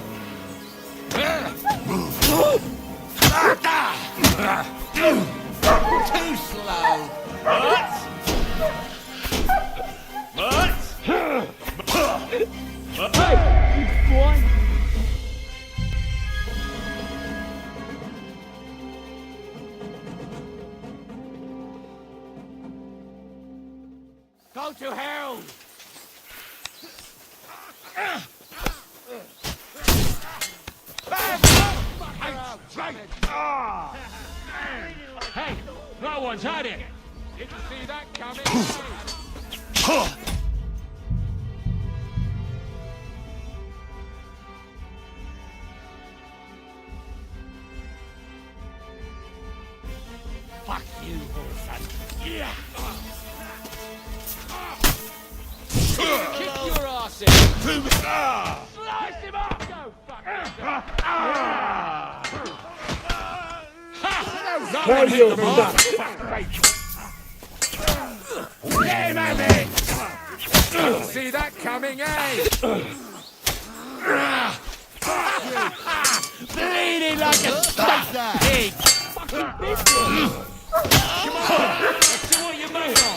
Speaker 16: Too slow. Hey, boy. Go to hell.
Speaker 11: Hey, no one's had it. Didn't see that coming.
Speaker 16: Fuck you, son. Yeah.
Speaker 11: Kick your ass in.
Speaker 16: Slice him up.
Speaker 11: Go fuck.
Speaker 16: Tell you that. Get him at me.
Speaker 11: See that coming, eh?
Speaker 18: Bleeding like a spicy pig!
Speaker 11: Come on, let's see what you made of.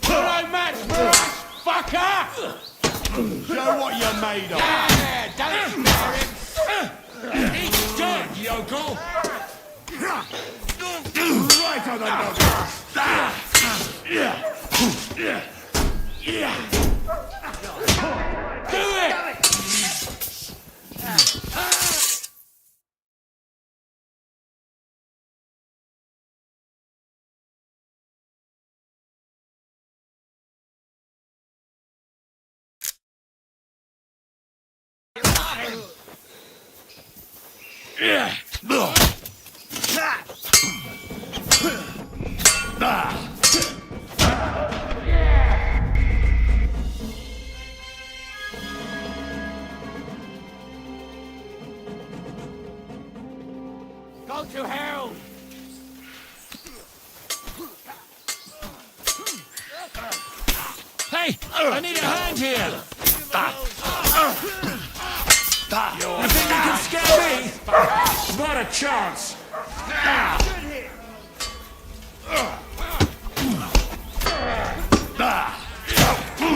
Speaker 11: No match for us, fucker!
Speaker 1: Show what you're made of.
Speaker 11: Yeah, don't spare him. Eat dirt, yokel!
Speaker 1: Right on the nose.
Speaker 11: Do it!
Speaker 18: Go to hell!
Speaker 11: Hey, I need a hand here! You think you can scare me? Not a chance!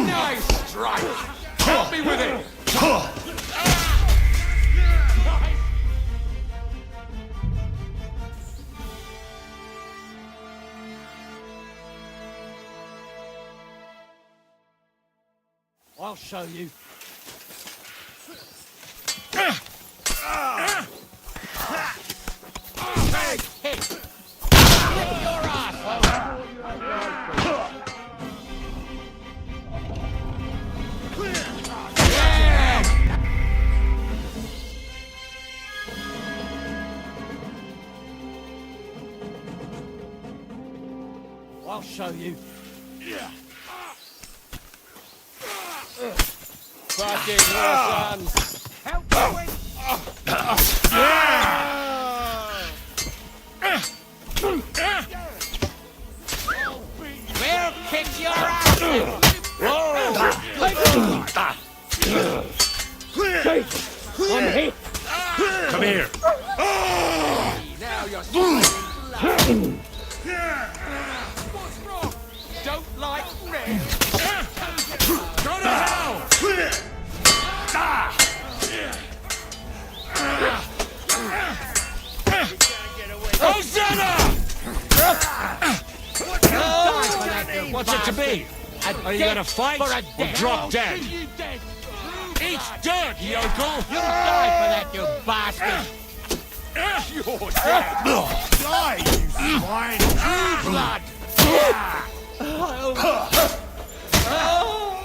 Speaker 11: Nice strike! Help me with it!
Speaker 18: I'll show you. I'll show you.
Speaker 11: Fucking loooiisense!
Speaker 18: Help me! We'll kick your ass! I'm hit!
Speaker 11: Come here!
Speaker 18: Now you're What's wrong? Don't like red!
Speaker 11: Go to hell! Hosanna! What's it to be? Are you gonna fight or drop dead? Eat dirt, yokel!
Speaker 18: You'll die for that, you bastard!
Speaker 11: You're dead!
Speaker 1: Die, you swine!
Speaker 18: Blood!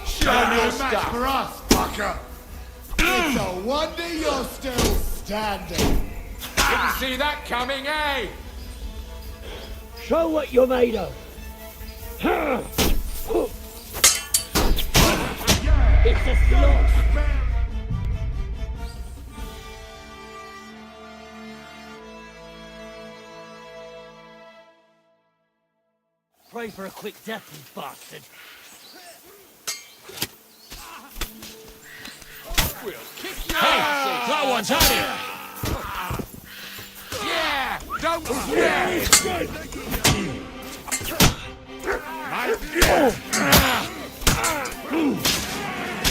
Speaker 1: Show your match for us, fucker! It's a wonder you're still standing.
Speaker 11: Didn't see that coming, eh?
Speaker 18: Show what you're made of! It's a slot! Pray for a quick death, you bastard!
Speaker 11: We'll kick your ass! That one's had it! Yeah! Don't scare!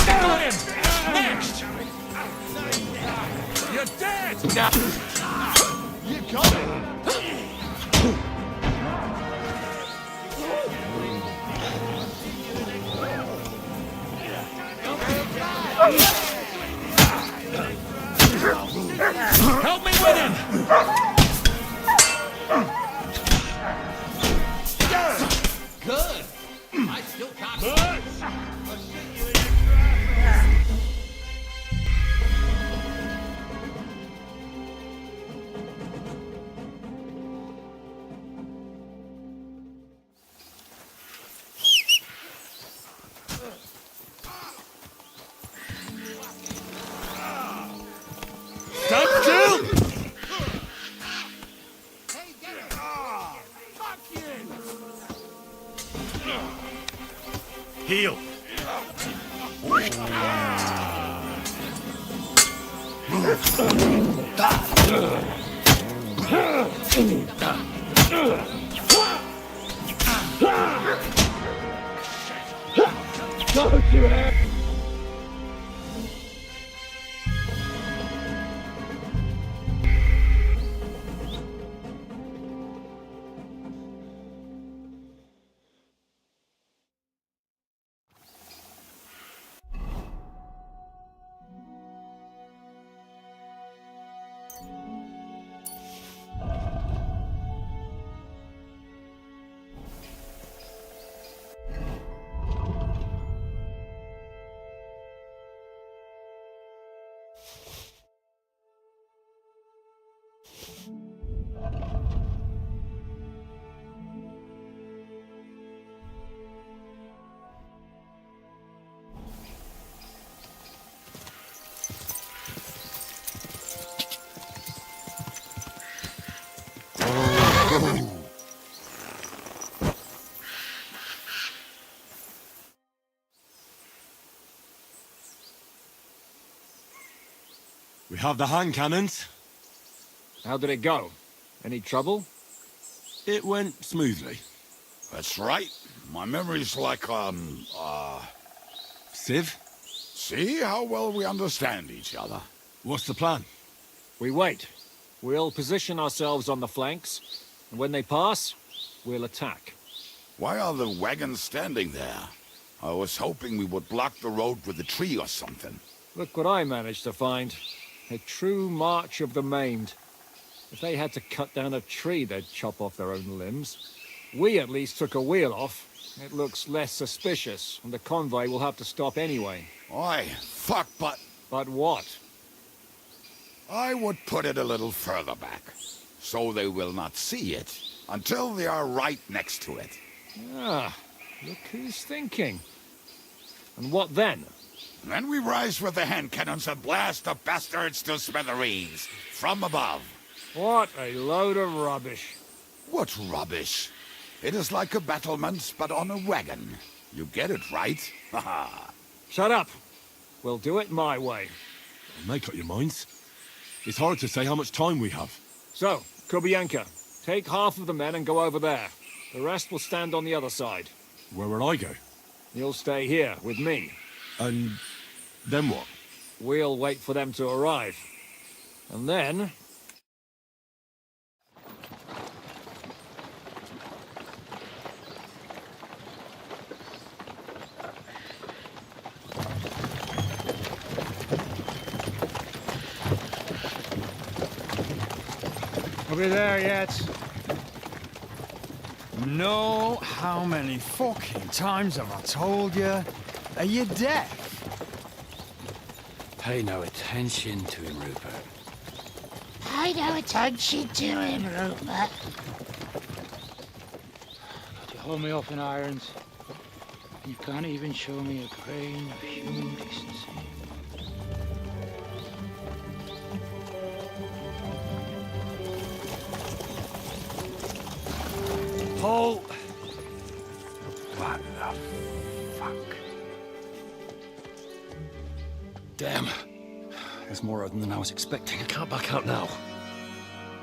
Speaker 11: Got him! Next! You're dead!
Speaker 1: You got it!
Speaker 11: Help me with him!
Speaker 18: Good! I still can't...
Speaker 4: Heal. We have the hand cannons.
Speaker 11: How did it go? Any trouble?
Speaker 4: It went smoothly.
Speaker 13: That's right. My memory's like,
Speaker 4: Civ?
Speaker 13: See how well we understand each other.
Speaker 4: What's the plan?
Speaker 11: We wait. We'll position ourselves on the flanks, and when they pass, we'll attack.
Speaker 13: Why are the wagons standing there? I was hoping we would block the road with a tree or something.
Speaker 11: Look what I managed to find. A true march of the maimed. If they had to cut down a tree, they'd chop off their own limbs. We at least took a wheel off. It looks less suspicious, and the convoy will have to stop anyway.
Speaker 13: Oi, fuck, but...
Speaker 11: But what?
Speaker 13: I would put it a little further back, so they will not see it until they are right next to it.
Speaker 11: Ah, look who's thinking. And what then?
Speaker 13: Then we rise with the hand cannons and blast the bastards to smithereens, from above.
Speaker 11: What a load of rubbish.
Speaker 13: What rubbish? It is like a battlement, but on a wagon. You get it, right? Haha.
Speaker 11: Shut up. We'll do it my way.
Speaker 4: Make up your minds. It's hard to say how much time we have.
Speaker 11: So, Kubienka, take half of the men and go over there. The rest will stand on the other side.
Speaker 4: Where will I go?
Speaker 11: You'll stay here with me.
Speaker 4: And then what?
Speaker 11: We'll wait for them to arrive. And then...
Speaker 14: Are we there yet? No, how many fucking times have I told you? Are you deaf?
Speaker 12: Pay no attention to him, Rupert.
Speaker 16: Pay no attention to him, Rupert.
Speaker 17: You hold me up in irons. You can't even show me a grain of human decency.
Speaker 14: Paul! What the fuck?
Speaker 12: Damn. There's more of them than I was expecting.
Speaker 19: We can't back out now.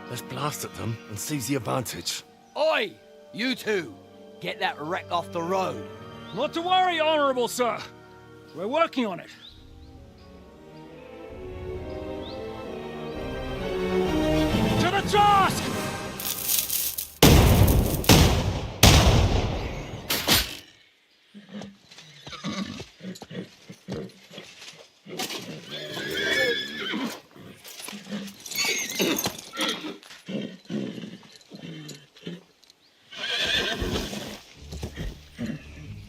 Speaker 19: Let's blast at them and seize the advantage.
Speaker 18: Oi! You two! Get that wreck off the road.
Speaker 11: Not to worry, Honorable Sir. We're working on it. To the task!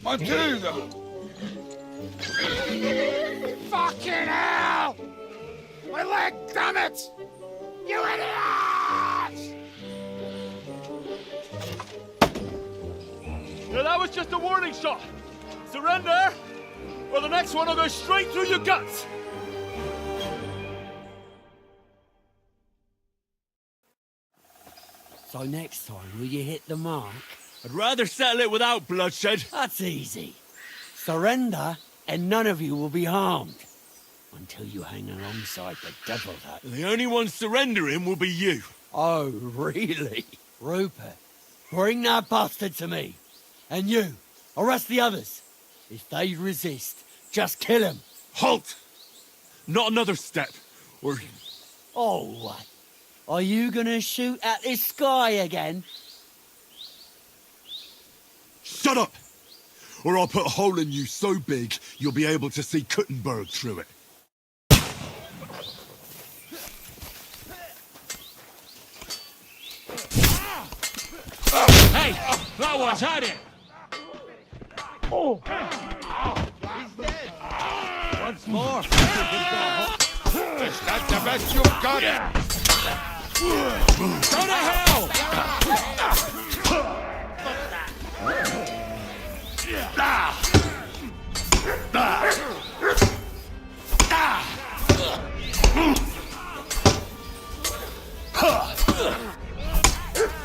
Speaker 13: Matilda!
Speaker 16: Fucking hell! My leg, damn it! You idiots!
Speaker 4: Yeah, that was just a warning shot. Surrender, or the next one will go straight through your guts.
Speaker 18: So next time, will you hit the mark?
Speaker 4: I'd rather settle it without bloodshed.
Speaker 18: That's easy. Surrender, and none of you will be harmed. Until you hang alongside the devil that...
Speaker 4: The only one surrendering will be you.
Speaker 18: Oh, really? Rupert, bring that bastard to me. And you, arrest the others. If they resist, just kill him.
Speaker 4: Halt! Not another step, or...
Speaker 18: Oh, what? Are you gonna shoot at this sky again?
Speaker 4: Shut up! Or I'll put a hole in you so big, you'll be able to see Kuttenberg through it.
Speaker 11: Hey! That one's had it!
Speaker 1: Oh! He's dead!
Speaker 11: Once more!
Speaker 1: Is that the best you've got?
Speaker 11: Go to hell!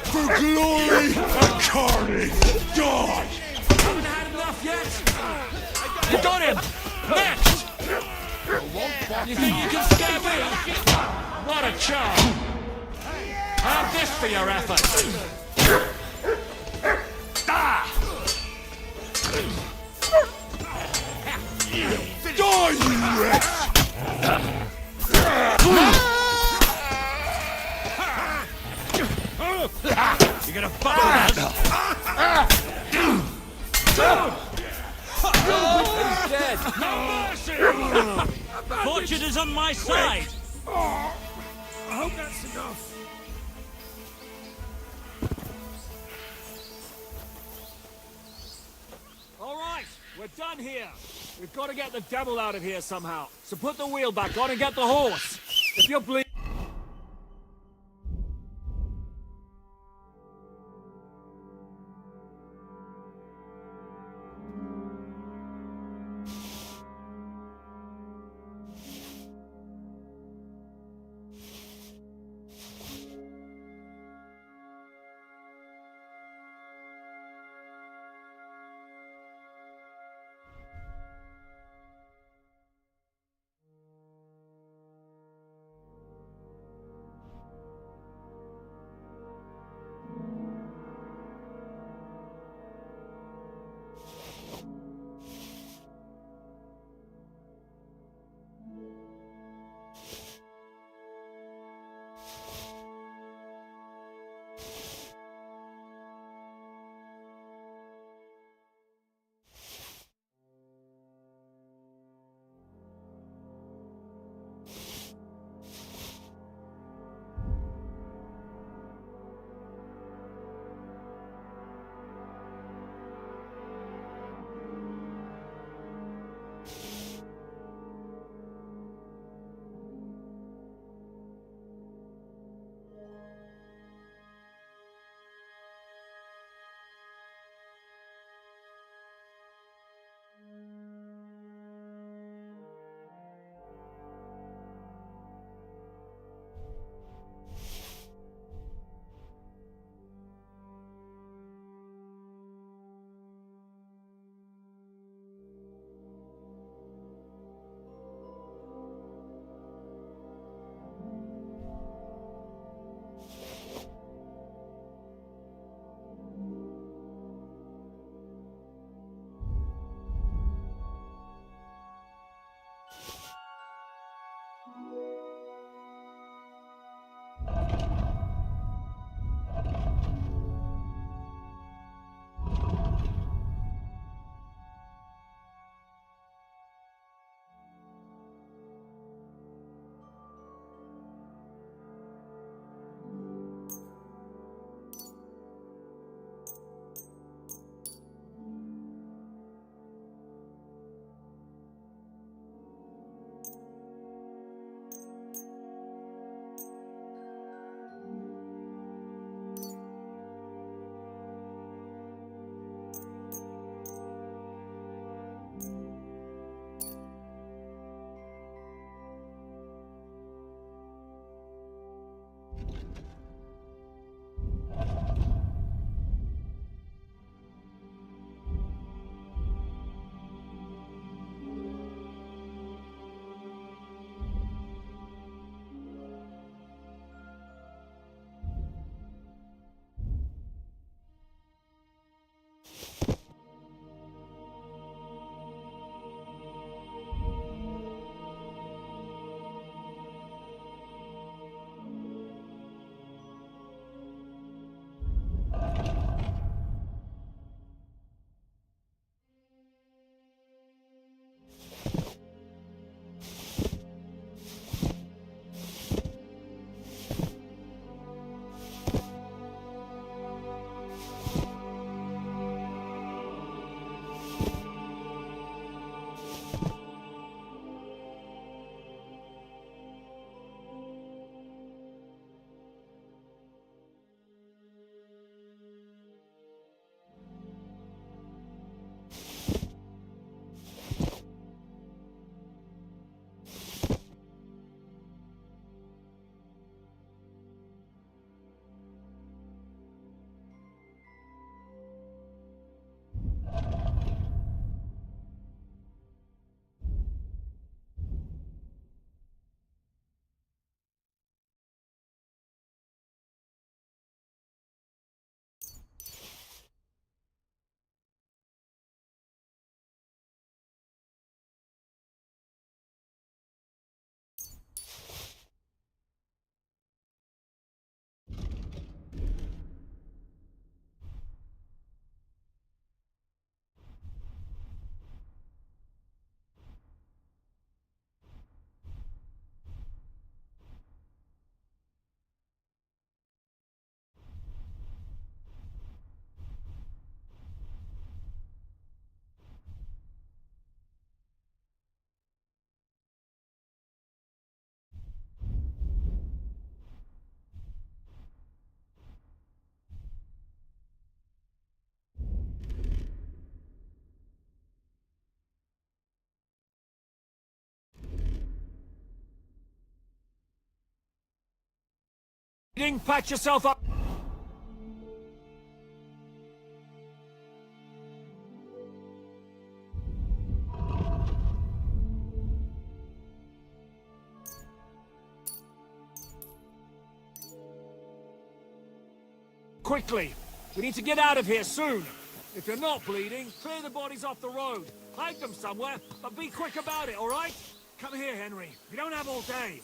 Speaker 4: For glory and carnage, die!
Speaker 11: Haven't had enough yet? You got him! Next! You think you can scare me? What a charm! Have this for your effort!
Speaker 4: Die, you wretch!
Speaker 11: You're gonna fuck with us? He's dead! No mercy! Fortune is on my side!
Speaker 1: I hope that's enough.
Speaker 11: All right, we're done here. We've got to get the devil out of here somehow. So put the wheel back on and get the horse. If you're bleeding... Patch yourself up. Quickly! We need to get out of here soon! If you're not bleeding, clear the bodies off the road. Hide them somewhere, but be quick about it, alright? Come here, Henry. We don't have all day.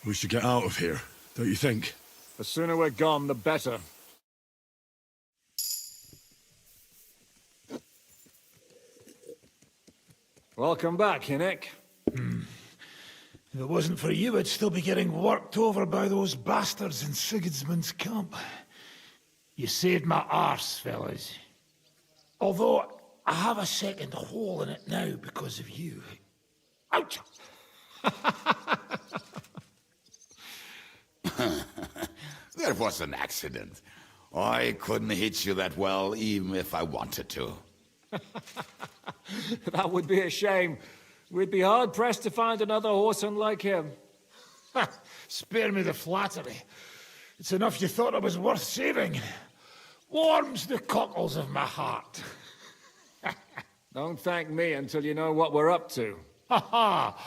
Speaker 4: We should get out of here, don't you think?
Speaker 11: The sooner we're gone, the better. Welcome back, Hinnick.
Speaker 17: If it wasn't for you, I'd still be getting worked over by those bastards in Sigismund's camp. You saved my arse, fellas. Although, I have a second hole in it now because of you. Ouch!
Speaker 13: That was an accident. I couldn't hit you that well, even if I wanted to.
Speaker 11: That would be a shame. We'd be hard-pressed to find another horse unlike him.
Speaker 17: Spare me the flattery. It's enough you thought I was worth saving. Warms the cockles of my heart.
Speaker 11: Don't thank me until you know what we're up to.
Speaker 17: Ha ha!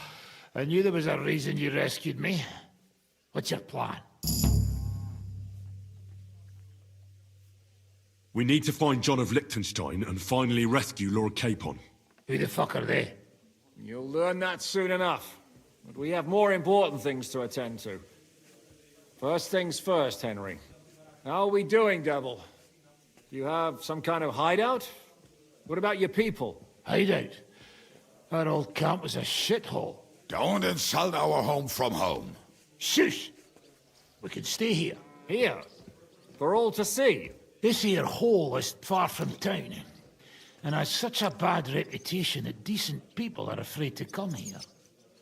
Speaker 17: I knew there was a reason you rescued me. What's your plan?
Speaker 4: We need to find John of Liechtenstein and finally rescue Lord Capon.
Speaker 17: Who the fuck are they?
Speaker 7: You'll learn that soon enough. But we have more important things to attend to. First things first, Henry. How are we doing, Devil? Do you have some kind of hideout? What about your people?
Speaker 17: Hideout? Our old camp was a shithole.
Speaker 13: Don't insult our home from home.
Speaker 17: Shush! We can stay here.
Speaker 7: Here? For all to see?
Speaker 17: This here hole is far from town, and has such a bad reputation that decent people are afraid to come here.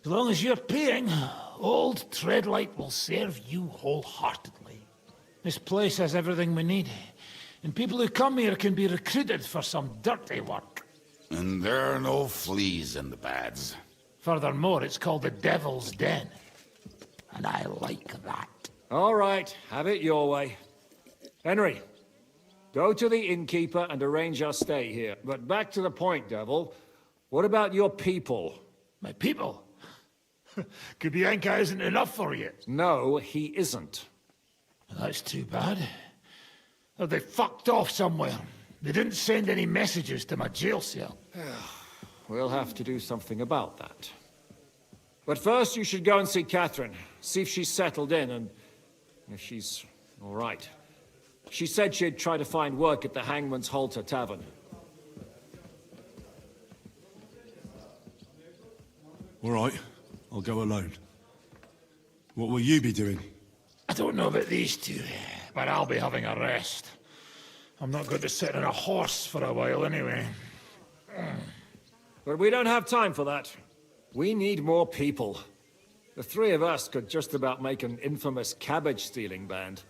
Speaker 17: As long as you're paying, old Treadlight will serve you wholeheartedly. This place has everything we need, and people who come here can be recruited for some dirty work.
Speaker 13: And there are no fleas in the beds.
Speaker 17: Furthermore, it's called the Devil's Den, and I like that.
Speaker 7: All right, have it your way. Henry, go to the innkeeper and arrange our stay here. But back to the point, Devil. What about your people?
Speaker 17: My people? Kubienka isn't enough for you.
Speaker 7: No, he isn't.
Speaker 17: That's too bad. Oh, they fucked off somewhere. They didn't send any messages to my jail cell.
Speaker 7: We'll have to do something about that. But first, you should go and see Catherine. See if she's settled in and if she's all right. She said she'd try to find work at the Hangman's Halter Tavern.
Speaker 4: All right, I'll go alone. What will you be doing?
Speaker 17: I don't know about these two, but I'll be having a rest. I'm not going to sit on a horse for a while anyway.
Speaker 7: But we don't have time for that. We need more people. The three of us could just about make an infamous cabbage-stealing band.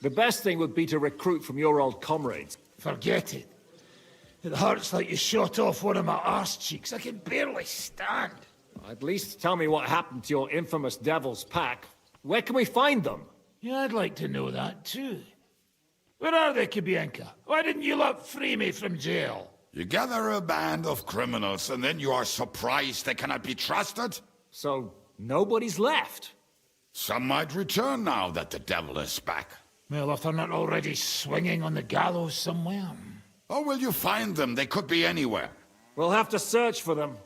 Speaker 7: The best thing would be to recruit from your old comrades.
Speaker 17: Forget it. It hurts like you shot off one of my arse cheeks. I can barely stand.
Speaker 7: At least tell me what happened to your infamous Devil's Pack. Where can we find them?
Speaker 17: Yeah, I'd like to know that too. Where are they, Kubienka? Why didn't you lot free me from jail?
Speaker 13: You gather a band of criminals and then you are surprised they cannot be trusted?
Speaker 7: So, nobody's left?
Speaker 13: Some might return now that the devil is back.
Speaker 17: Well, if they're not already swinging on the gallows somewhere.
Speaker 13: How will you find them? They could be anywhere.
Speaker 7: We'll have to search for them.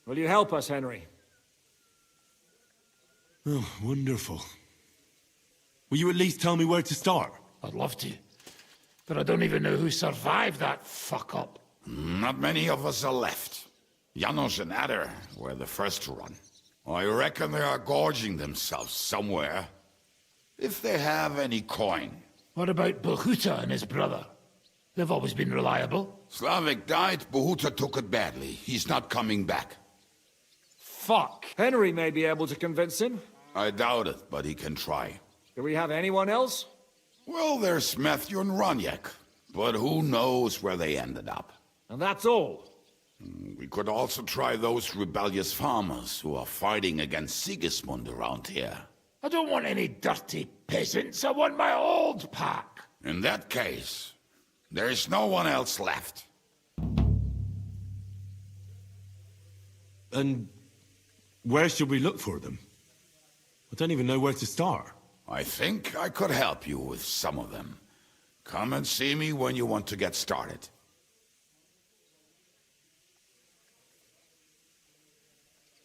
Speaker 7: Will you help us, Henry?
Speaker 4: Oh, wonderful. Will you at least tell me where to start?
Speaker 17: I'd love to. But I don't even know who survived that fuck-up.
Speaker 13: Not many of us are left. Janos and Adder were the first to run. I reckon they are gorging themselves somewhere. If they have any coin.
Speaker 17: What about Bohuta and his brother? They've always been reliable.
Speaker 13: Slavik died, Bohuta took it badly. He's not coming back.
Speaker 17: Fuck.
Speaker 7: Henry may be able to convince him.
Speaker 13: I doubt it, but he can try.
Speaker 7: Do we have anyone else?
Speaker 13: Well, there's Matthew and Roniek, but who knows where they ended up.
Speaker 7: And that's all.
Speaker 13: We could also try those rebellious farmers who are fighting against Sigismund around here.
Speaker 17: I don't want any dirty peasants. I want my old pack.
Speaker 13: In that case, there is no one else left.
Speaker 4: And where should we look for them? I don't even know where to start.
Speaker 13: I think I could help you with some of them. Come and see me when you want to get started.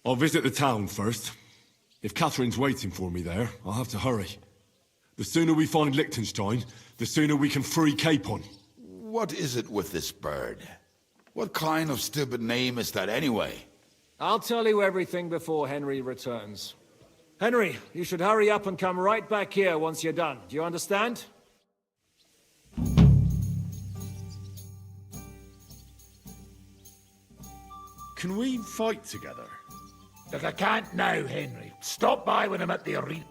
Speaker 4: I'll visit the town first. If Catherine's waiting for me there, I'll have to hurry. The sooner we find Liechtenstein, the sooner we can free Capon.
Speaker 13: What is it with this bird? What kind of stupid name is that anyway?
Speaker 7: I'll tell you everything before Henry returns. Henry, you should hurry up and come right back here once you're done. Do you understand?
Speaker 4: Can we fight together?
Speaker 17: Look, I can't now, Henry. Stop by when I'm at the arena.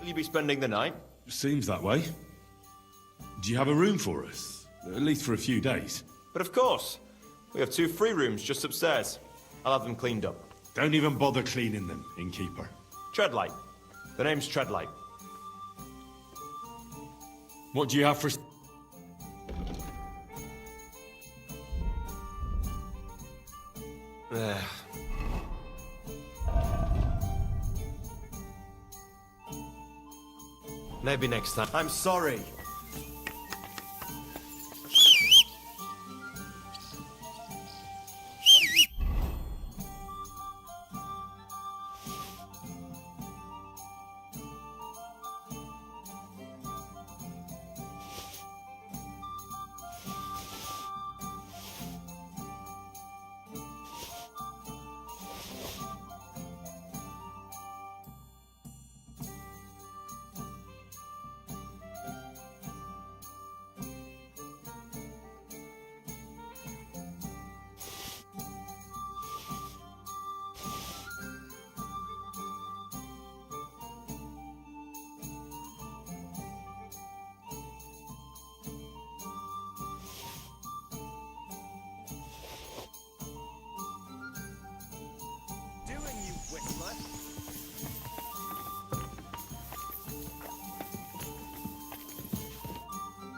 Speaker 15: Will you be spending the night?
Speaker 4: Seems that way. Do you have a room for us? At least for a few days.
Speaker 15: But of course. We have 2 free rooms just upstairs. I'll have them cleaned up.
Speaker 4: Don't even bother cleaning them, innkeeper.
Speaker 15: Treadlight. The name's Treadlight.
Speaker 4: What do you have for...
Speaker 15: Maybe next time. I'm sorry.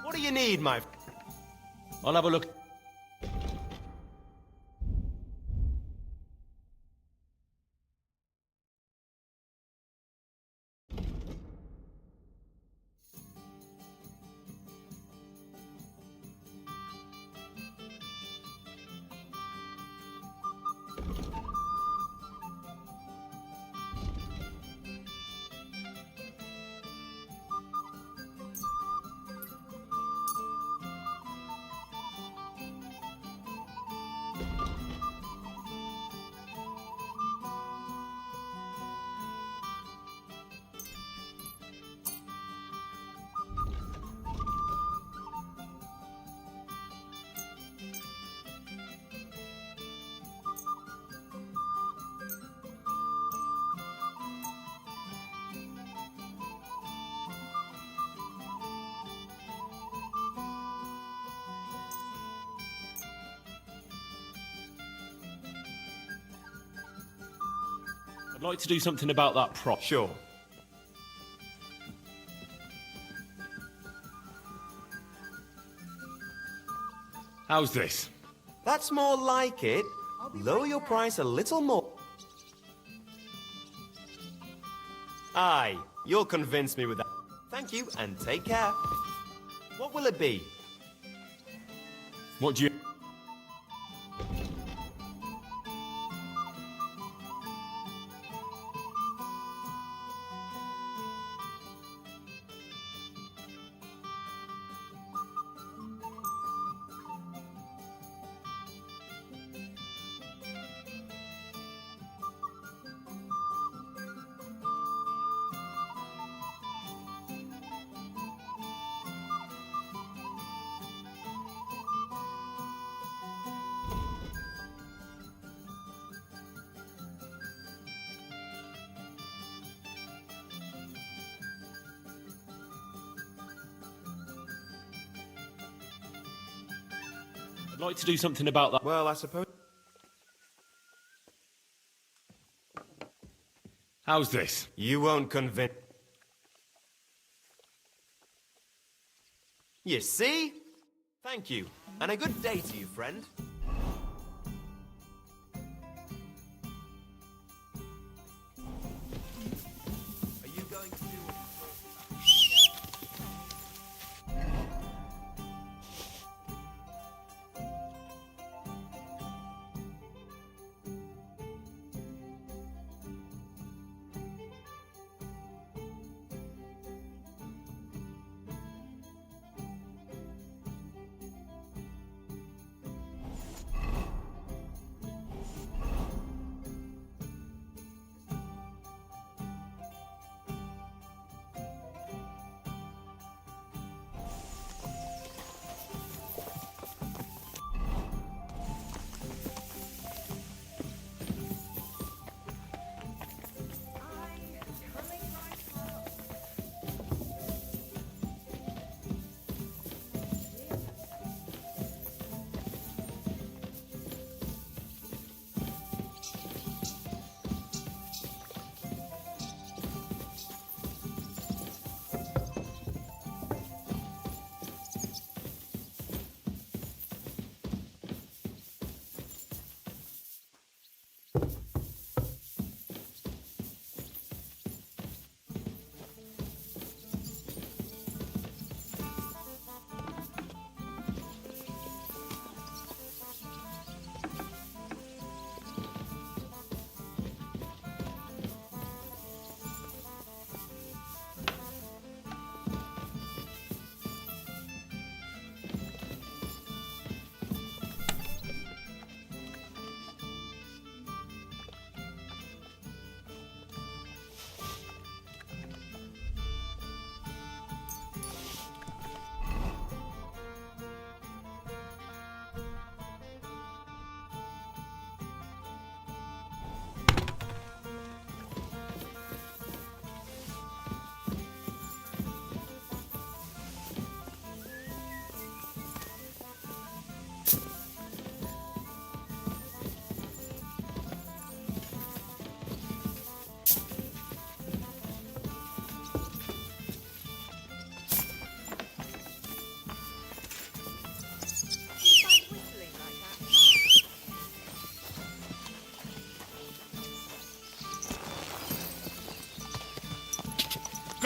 Speaker 15: What do you need, my...
Speaker 19: I'll have a look. I'd like to do something about that prop.
Speaker 15: Sure.
Speaker 19: How's this?
Speaker 15: That's more like it. Lower your price a little more. Aye, you'll convince me with that. Thank you, and take care. What will it be?
Speaker 19: What do you... I'd like to do something about that.
Speaker 15: Well, I suppose...
Speaker 19: How's this?
Speaker 15: You won't convince... You see? Thank you. And a good day to you, friend. Are you going to do what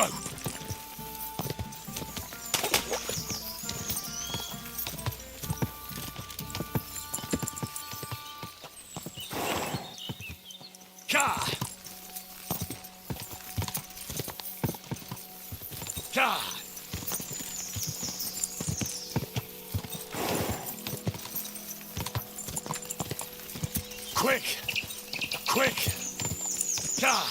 Speaker 4: go! Ka! Ka! Quick! Quick! Ka!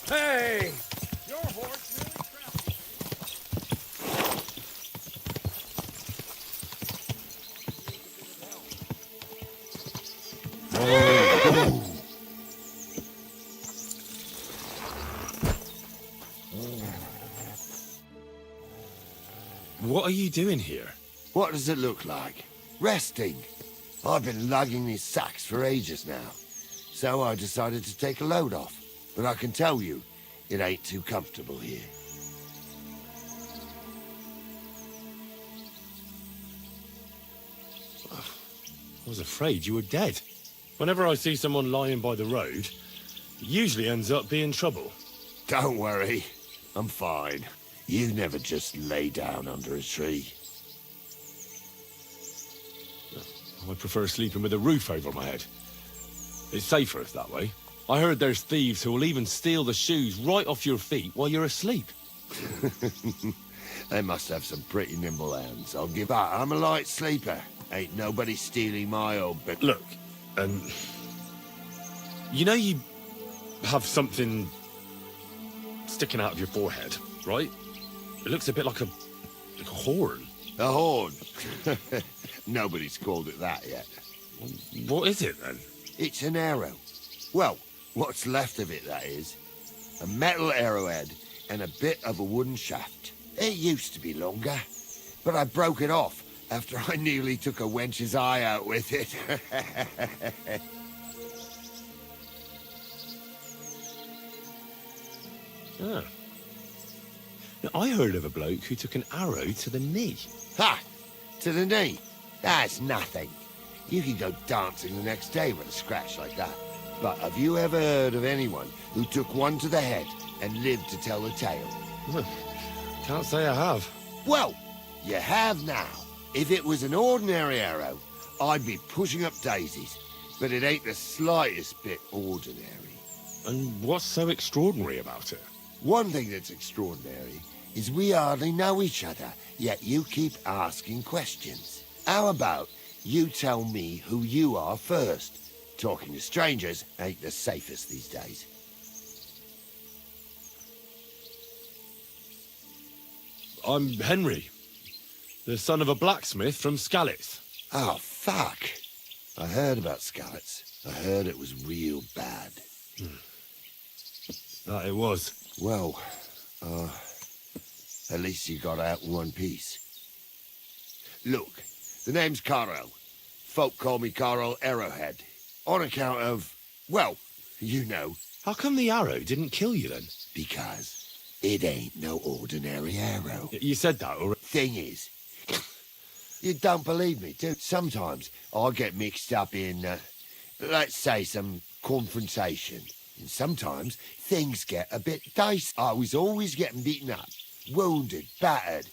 Speaker 11: Hey! Your horse really crafty.
Speaker 19: What are you doing here?
Speaker 20: What does it look like? Resting. I've been lugging these sacks for ages now. So I decided to take a load off. But I can tell you, it ain't too comfortable here.
Speaker 4: I was afraid you were dead. Whenever I see someone lying by the road, it usually ends up being trouble.
Speaker 20: Don't worry. I'm fine. You never just lay down under a tree.
Speaker 4: I prefer sleeping with a roof over my head. It's safer that way. I heard there's thieves who will even steal the shoes right off your feet while you're asleep.
Speaker 20: They must have some pretty nimble hands, I'll give that. I'm a light sleeper. Ain't nobody stealing my old bit.
Speaker 4: Look, you know you have something sticking out of your forehead, right? It looks a bit like a horn.
Speaker 20: A horn? Nobody's called it that yet.
Speaker 4: What is it, then?
Speaker 20: It's an arrow. Well, what's left of it, that is. A metal arrowhead and a bit of a wooden shaft. It used to be longer, but I broke it off after I nearly took a wench's eye out with it.
Speaker 4: Ah. Now, I heard of a bloke who took an arrow to the knee.
Speaker 20: Ha! To the knee? That's nothing. You can go dancing the next day with a scratch like that. But have you ever heard of anyone who took one to the head and lived to tell the tale?
Speaker 4: Can't say I have.
Speaker 20: Well, you have now. If it was an ordinary arrow, I'd be pushing up daisies. But it ain't the slightest bit ordinary.
Speaker 4: And what's so extraordinary about it?
Speaker 20: One thing that's extraordinary is we hardly know each other, yet you keep asking questions. How about you tell me who you are first? Talking to strangers ain't the safest these days.
Speaker 4: I'm Henry, the son of a blacksmith from Skalitz.
Speaker 20: Oh, fuck. I heard about Skalitz. I heard it was real bad.
Speaker 4: That it was.
Speaker 20: Well, at least you got out in one piece. Look, the name's Carl. Folk call me Carl Arrowhead. On account of, well, you know.
Speaker 4: How come the arrow didn't kill you then?
Speaker 20: Because it ain't no ordinary arrow.
Speaker 4: You said that already.
Speaker 20: Thing is, you don't believe me, do? Sometimes I get mixed up in, let's say, some confrontation. And sometimes things get a bit dicey. I was always getting beaten up, wounded, battered.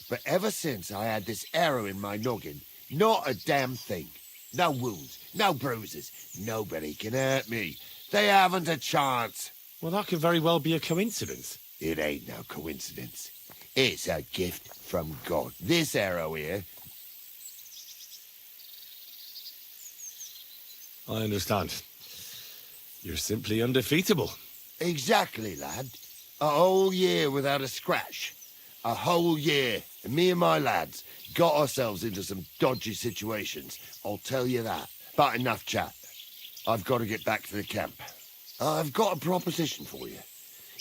Speaker 20: But ever since I had this arrow in my noggin, not a damn thing. No wounds, no bruises. Nobody can hurt me. They haven't a chance.
Speaker 4: Well, that could very well be a coincidence.
Speaker 20: It ain't no coincidence. It's a gift from God. This arrow here.
Speaker 4: I understand. You're simply undefeatable.
Speaker 20: Exactly, lad. A whole year without a scratch. A whole year. And me and my lads got ourselves into some dodgy situations. I'll tell you that. But enough chat. I've got to get back to the camp. I've got a proposition for you.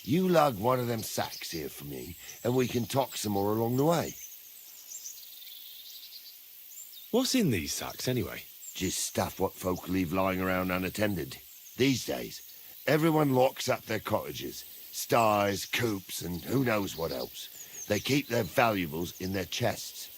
Speaker 20: You lug one of them sacks here for me, and we can talk some more along the way.
Speaker 4: What's in these sacks, anyway?
Speaker 20: Just stuff what folk leave lying around unattended. These days, everyone locks up their cottages. Sties, coops, and who knows what else. They keep their valuables in their chests.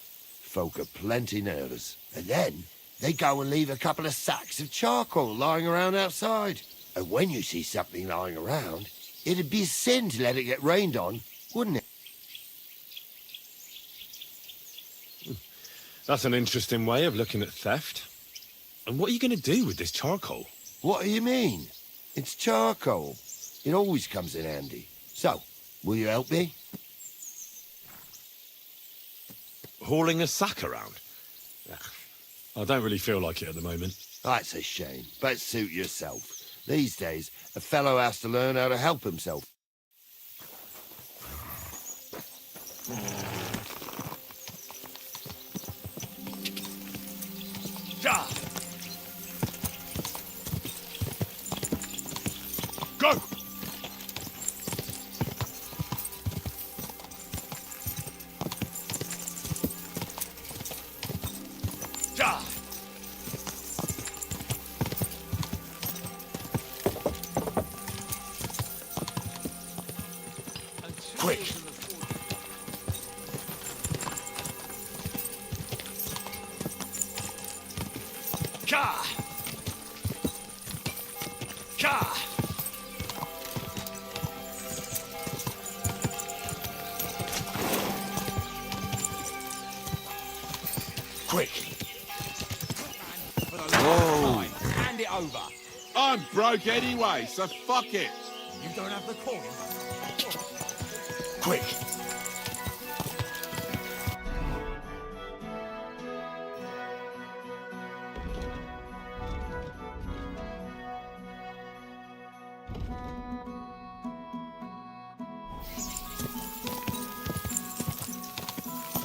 Speaker 20: Folk are plenty nervous. And then, they go and leave a couple of sacks of charcoal lying around outside. And when you see something lying around, it'd be a sin to let it get rained on, wouldn't it?
Speaker 4: That's an interesting way of looking at theft. And what are you going to do with this charcoal?
Speaker 20: What do you mean? It's charcoal. It always comes in handy. So, will you help me?
Speaker 4: Hauling a sack around? I don't really feel like it at the moment.
Speaker 20: That's a shame, but suit yourself. These days, a fellow has to learn how to help himself.
Speaker 4: Go!
Speaker 20: Quick!
Speaker 4: Ka! Ka!
Speaker 20: Quick!
Speaker 19: Whoa!
Speaker 21: Hand it over.
Speaker 19: I'm broke anyway, so fuck it.
Speaker 21: You don't have the coin.
Speaker 20: Quick!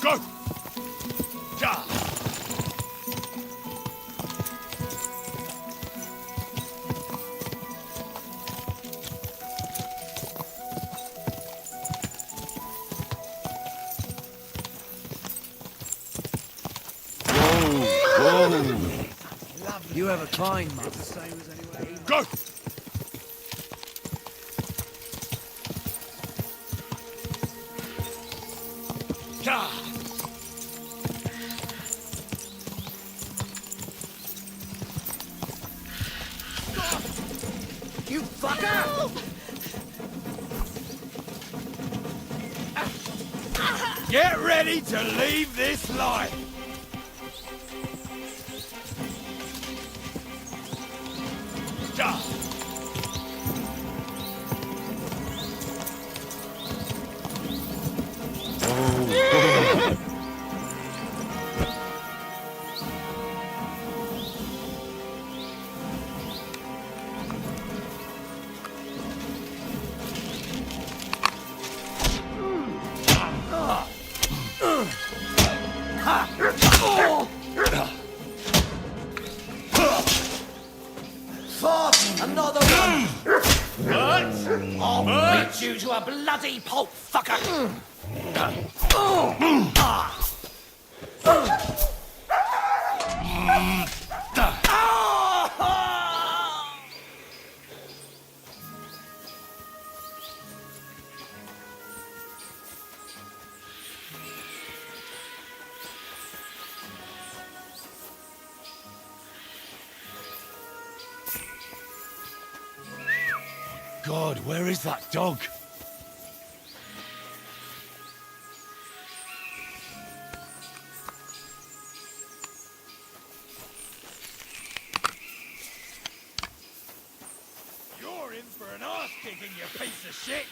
Speaker 4: Go! Ja!
Speaker 14: You have a kind mother.
Speaker 4: Go! Ja!
Speaker 21: You fucker!
Speaker 4: Get ready to leave this life! Ja!
Speaker 21: Another one! I'll beat you to a bloody pulp, fucker!
Speaker 4: God, where is that dog?
Speaker 21: You're in for an arse kicking, you piece of shit!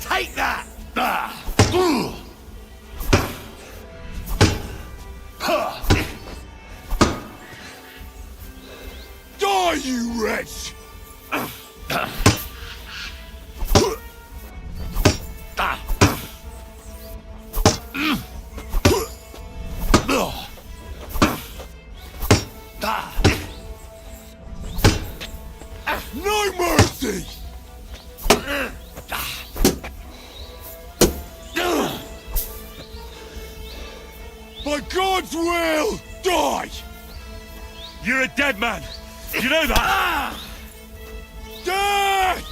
Speaker 4: Take that! Die, you wretch!
Speaker 1: No mercy! By God's will, die!
Speaker 4: You're a dead man! You know that?
Speaker 1: Die!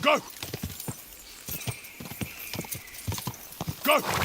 Speaker 4: Go! Go!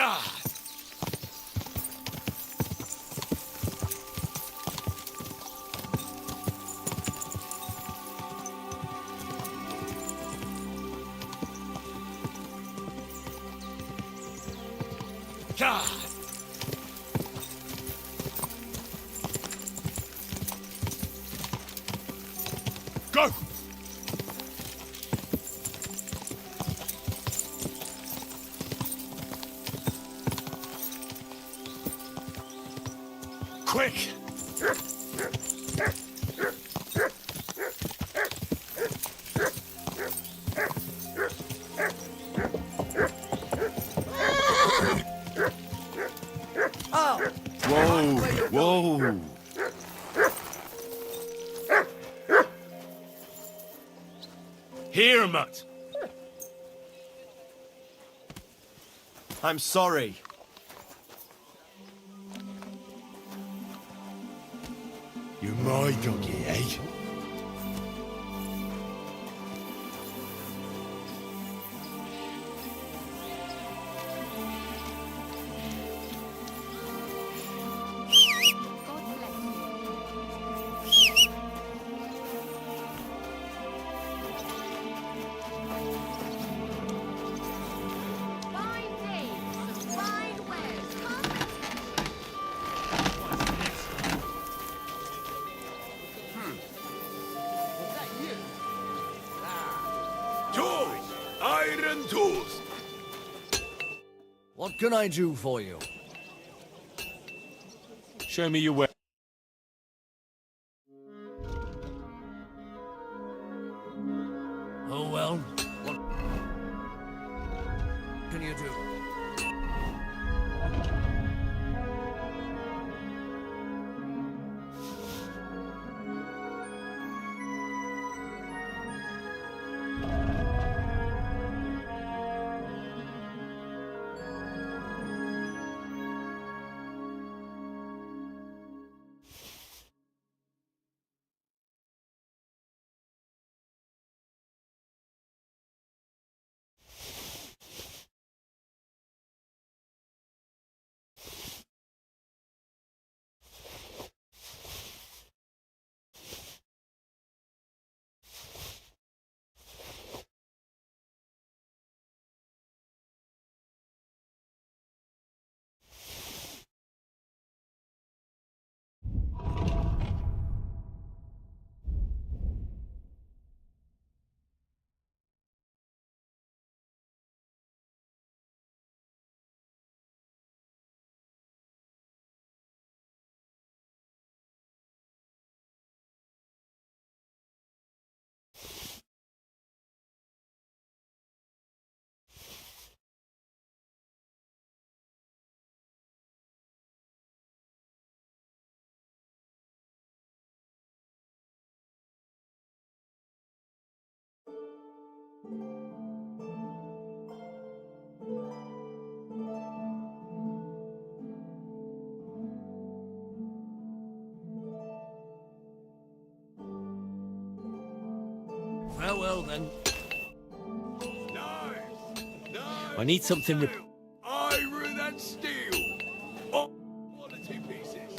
Speaker 4: God! God! Go! Quick!
Speaker 15: Oh!
Speaker 4: Whoa! Whoa! Here, Mutt!
Speaker 15: I'm sorry.
Speaker 2: You're my doggy, eh?
Speaker 4: Tools! Iron tools!
Speaker 19: What can I do for you?
Speaker 4: Show me your way.
Speaker 19: Oh well, what can you do? Farewell then.
Speaker 4: I need something.
Speaker 13: Iron and steel. Oh, quality pieces.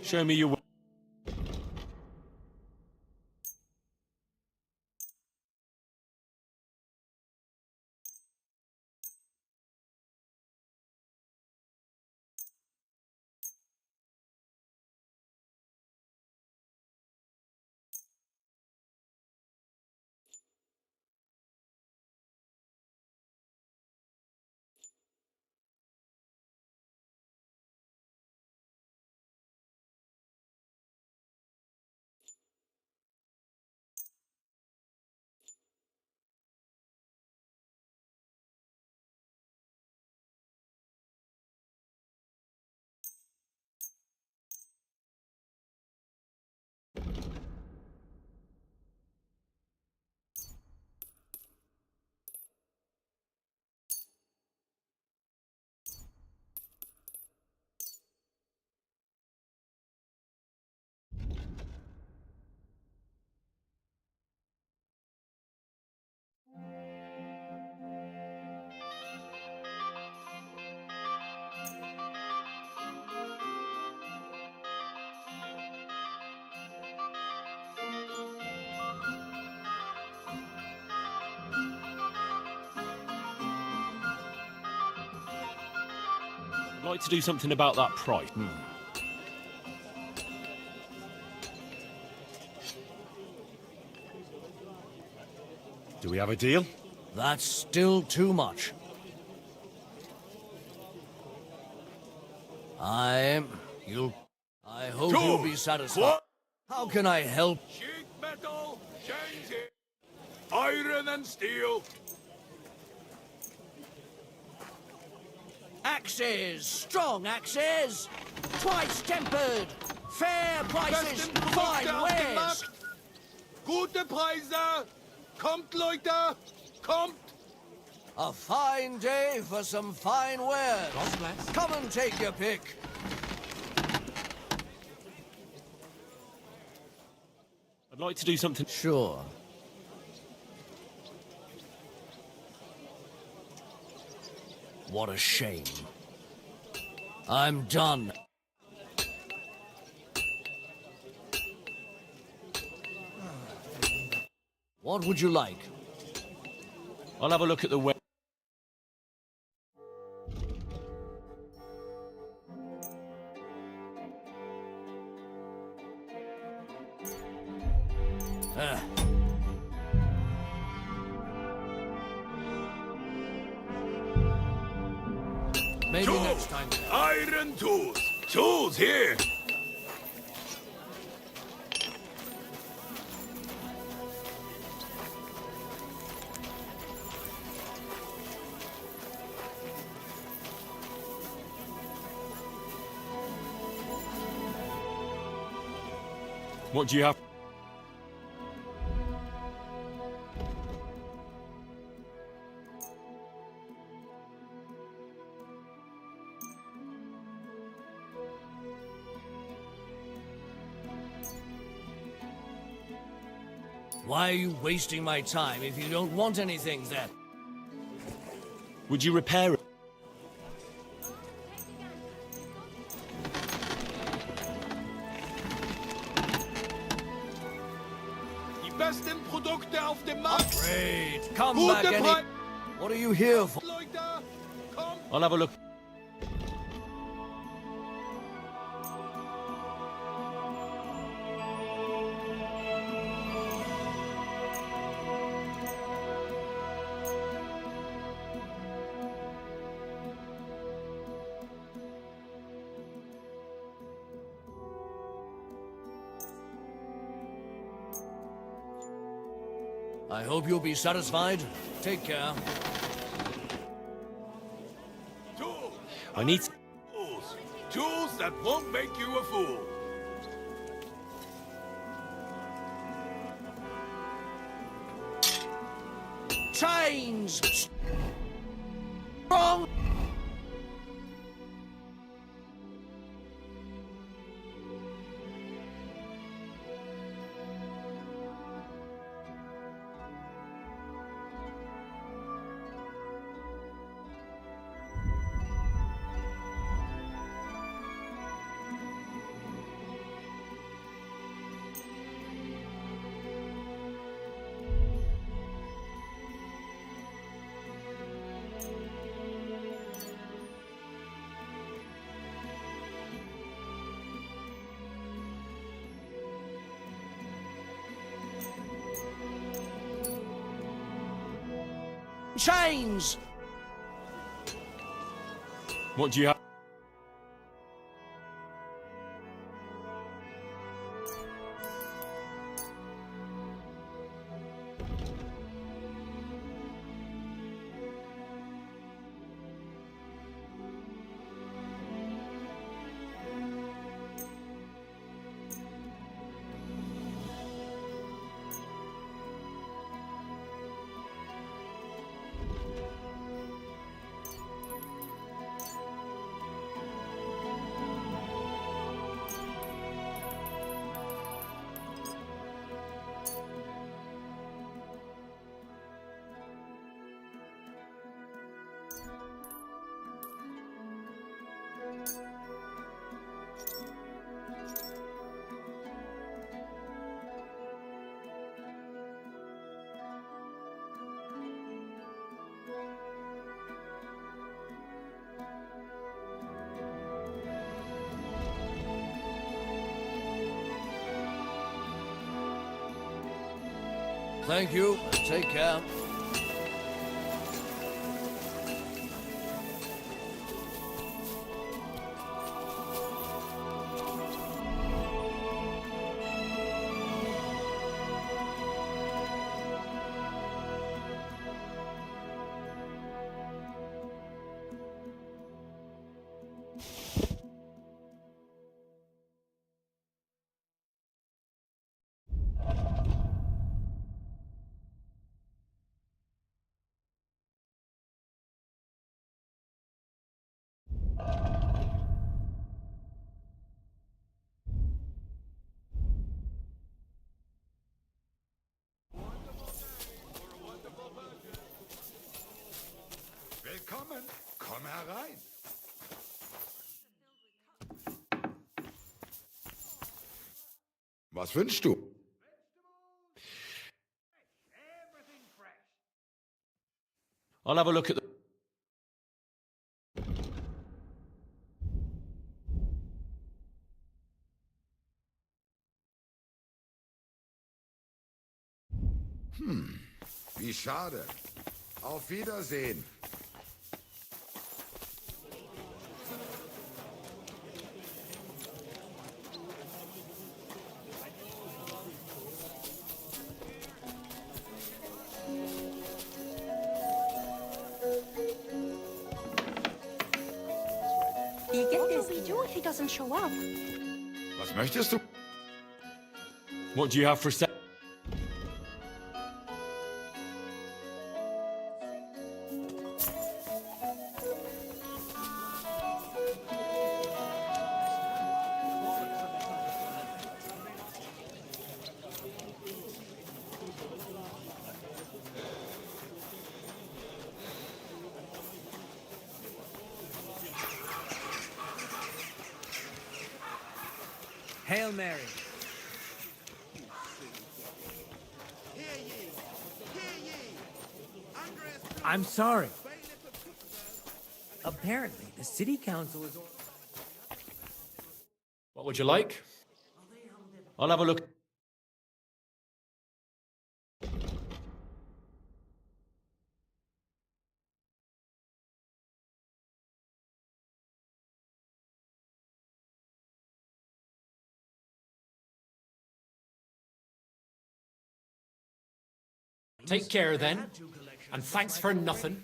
Speaker 4: Show me your way. I'd like to do something about that price. Do we have a deal?
Speaker 6: That's still too much. I hope you'll be satisfied. How can I help?
Speaker 21: Sheet metal, change it. Iron and steel.
Speaker 6: Axes, strong axes, twice tempered, fair prices, fine wares.
Speaker 21: Gute Preise. Kommt, Leute. Kommt.
Speaker 6: A fine day for some fine wares. Come and take your pick.
Speaker 4: I'd like to do something.
Speaker 6: Sure. What a shame. I'm done. What would you like?
Speaker 4: I'll have a look at the web.
Speaker 6: Maybe
Speaker 21: Tools.
Speaker 6: next time.
Speaker 21: Iron tools. Tools here.
Speaker 4: What do you have?
Speaker 6: Why are you wasting my time if you don't want anything then?
Speaker 4: Would you repair it?
Speaker 21: Die besten Produkte auf dem Markt.
Speaker 6: Great. Come
Speaker 21: Gute
Speaker 6: back any...
Speaker 21: Preise.
Speaker 6: What are you here for?
Speaker 21: Leute. Kommt.
Speaker 4: I'll have a look.
Speaker 6: I hope you'll be satisfied. Take care.
Speaker 21: Tools.
Speaker 4: I need...
Speaker 21: Tools. Tools that won't make you a fool.
Speaker 6: Chains! Strong! Chains!
Speaker 4: What do you have?
Speaker 6: Thank you. Take care.
Speaker 1: Willkommen. Komm herein.
Speaker 13: Was wünschst du?
Speaker 4: I'll have a look at the...
Speaker 13: Wie schade. Auf Wiedersehen.
Speaker 5: What do we do if he doesn't show up?
Speaker 13: Was möchtest du?
Speaker 4: What do you have for sale?
Speaker 22: Hail Mary. I'm sorry. Apparently, the city council is...
Speaker 4: What would you like? I'll have a look.
Speaker 23: Take care then, and thanks for nothing.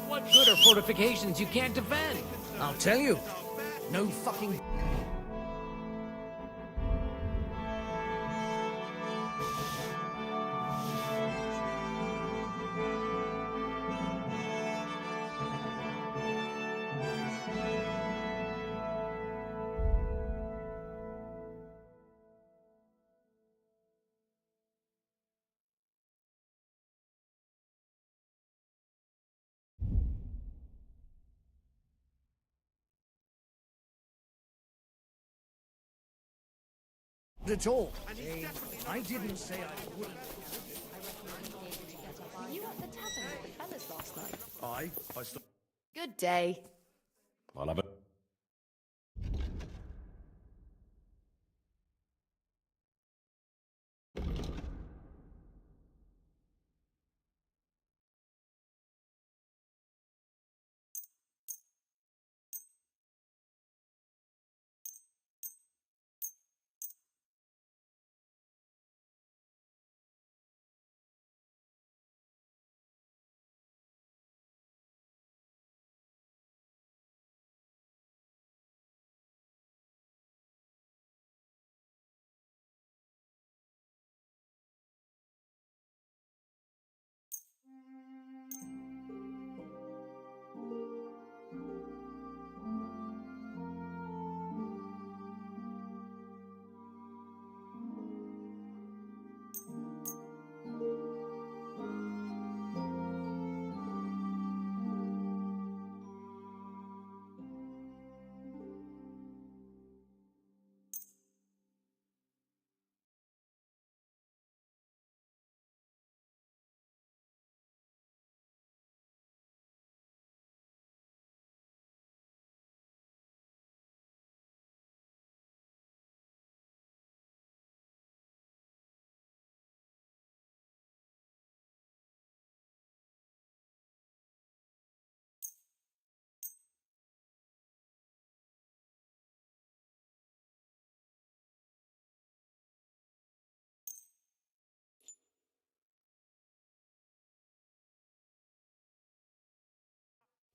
Speaker 23: What good are fortifications you can't defend?
Speaker 22: I'll tell you. No fucking... at all. I didn't say I wouldn't.
Speaker 5: Were you at the tavern with the fellas last night?
Speaker 4: I
Speaker 5: Good day.
Speaker 4: I'll have a...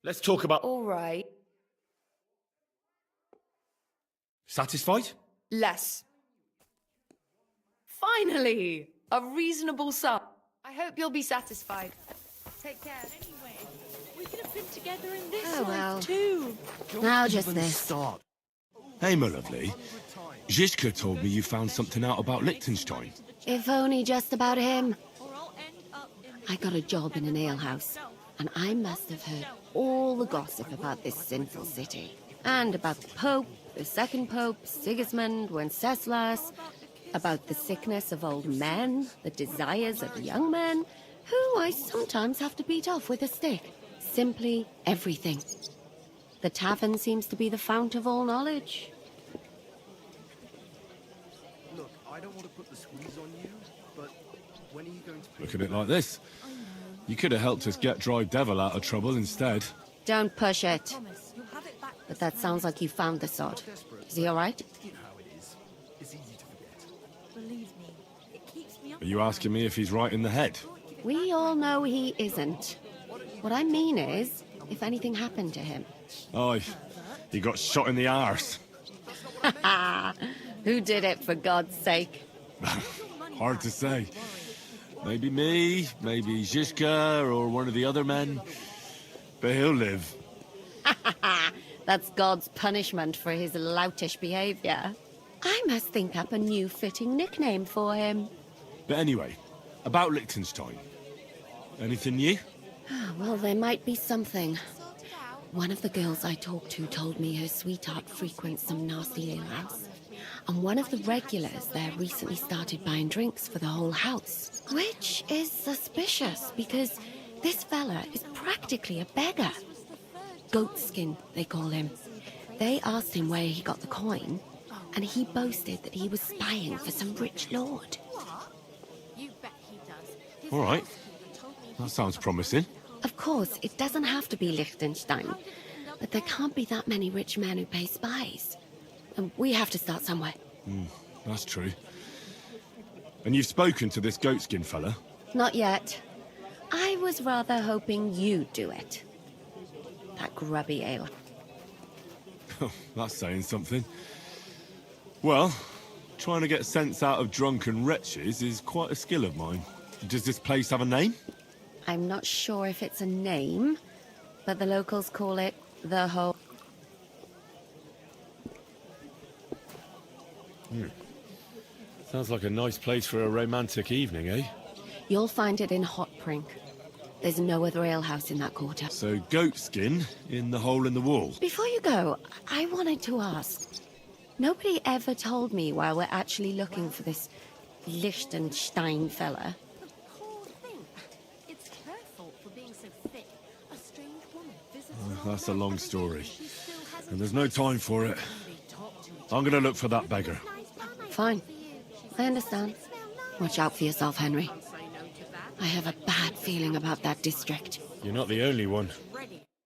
Speaker 19: Let's talk about...
Speaker 5: All right.
Speaker 19: Satisfied?
Speaker 5: Less. Finally! A reasonable sum. I hope you'll be satisfied. Take care.
Speaker 16: Anyway, we could have been together in this
Speaker 5: Oh,
Speaker 16: life
Speaker 5: well.
Speaker 16: too.
Speaker 5: Now just this.
Speaker 4: Start. Hey, my lovely. Zizka told me you found something out about Liechtenstein.
Speaker 3: If only just about him. I got a job in an alehouse, and I must have heard all the gossip about this sinful city. And about the Pope, the second Pope, Sigismund, Wenceslas, about the sickness of old men, the desires of young men, who I sometimes have to beat off with a stick. Simply everything. The tavern seems to be the fount of all knowledge.
Speaker 12: Look, I don't want to put the squeeze on you, but when are you going to...
Speaker 4: Look at it like this. You could have helped us get Dry Devil out of trouble instead.
Speaker 3: Don't push it. But that sounds like you found the sod. Is he all right?
Speaker 12: You know how it is. It's easy to forget.
Speaker 16: Believe me, it keeps me up.
Speaker 4: Are you asking me if he's right in the head?
Speaker 3: We all know he isn't. What I mean is, if anything happened to him.
Speaker 4: Aye, he got shot in the arse.
Speaker 3: Who did it, for God's sake?
Speaker 4: Hard to say. Maybe me, maybe Zizka, or one of the other men. But he'll live.
Speaker 3: That's God's punishment for his loutish behavior. I must think up a new fitting nickname for him.
Speaker 4: But anyway, about Liechtenstein. Anything new?
Speaker 3: Well, there might be something. One of the girls I talked to told me her sweetheart frequents some nasty alehouse. And one of the regulars there recently started buying drinks for the whole house. Which is suspicious, because this fella is practically a beggar. Goatskin, they call him. They asked him where he got the coin, and he boasted that he was spying for some rich lord.
Speaker 4: All right. That sounds promising.
Speaker 3: Of course, it doesn't have to be Liechtenstein, but there can't be that many rich men who pay spies. And we have to start somewhere.
Speaker 4: That's true. And you've spoken to this goatskin fella?
Speaker 3: Not yet. I was rather hoping you'd do it. That grubby ale.
Speaker 4: That's saying something. Well, trying to get sense out of drunken wretches is quite a skill of mine. Does this place have a name?
Speaker 3: I'm not sure if it's a name, but the locals call it the Hole.
Speaker 4: Sounds like a nice place for a romantic evening, eh?
Speaker 3: You'll find it in Hot Prink. There's no other alehouse in that quarter.
Speaker 4: So goatskin in the hole in the wall.
Speaker 3: Before you go, I wanted to ask. Nobody ever told me why we're actually looking for this Liechtenstein fella.
Speaker 16: It's her fault for being so thick. A strange woman visits
Speaker 4: That's a long story. And there's no time for it. I'm gonna look for that beggar.
Speaker 3: Fine. I understand. Watch out for yourself, Henry. I have a bad feeling about that district.
Speaker 4: You're not the only one.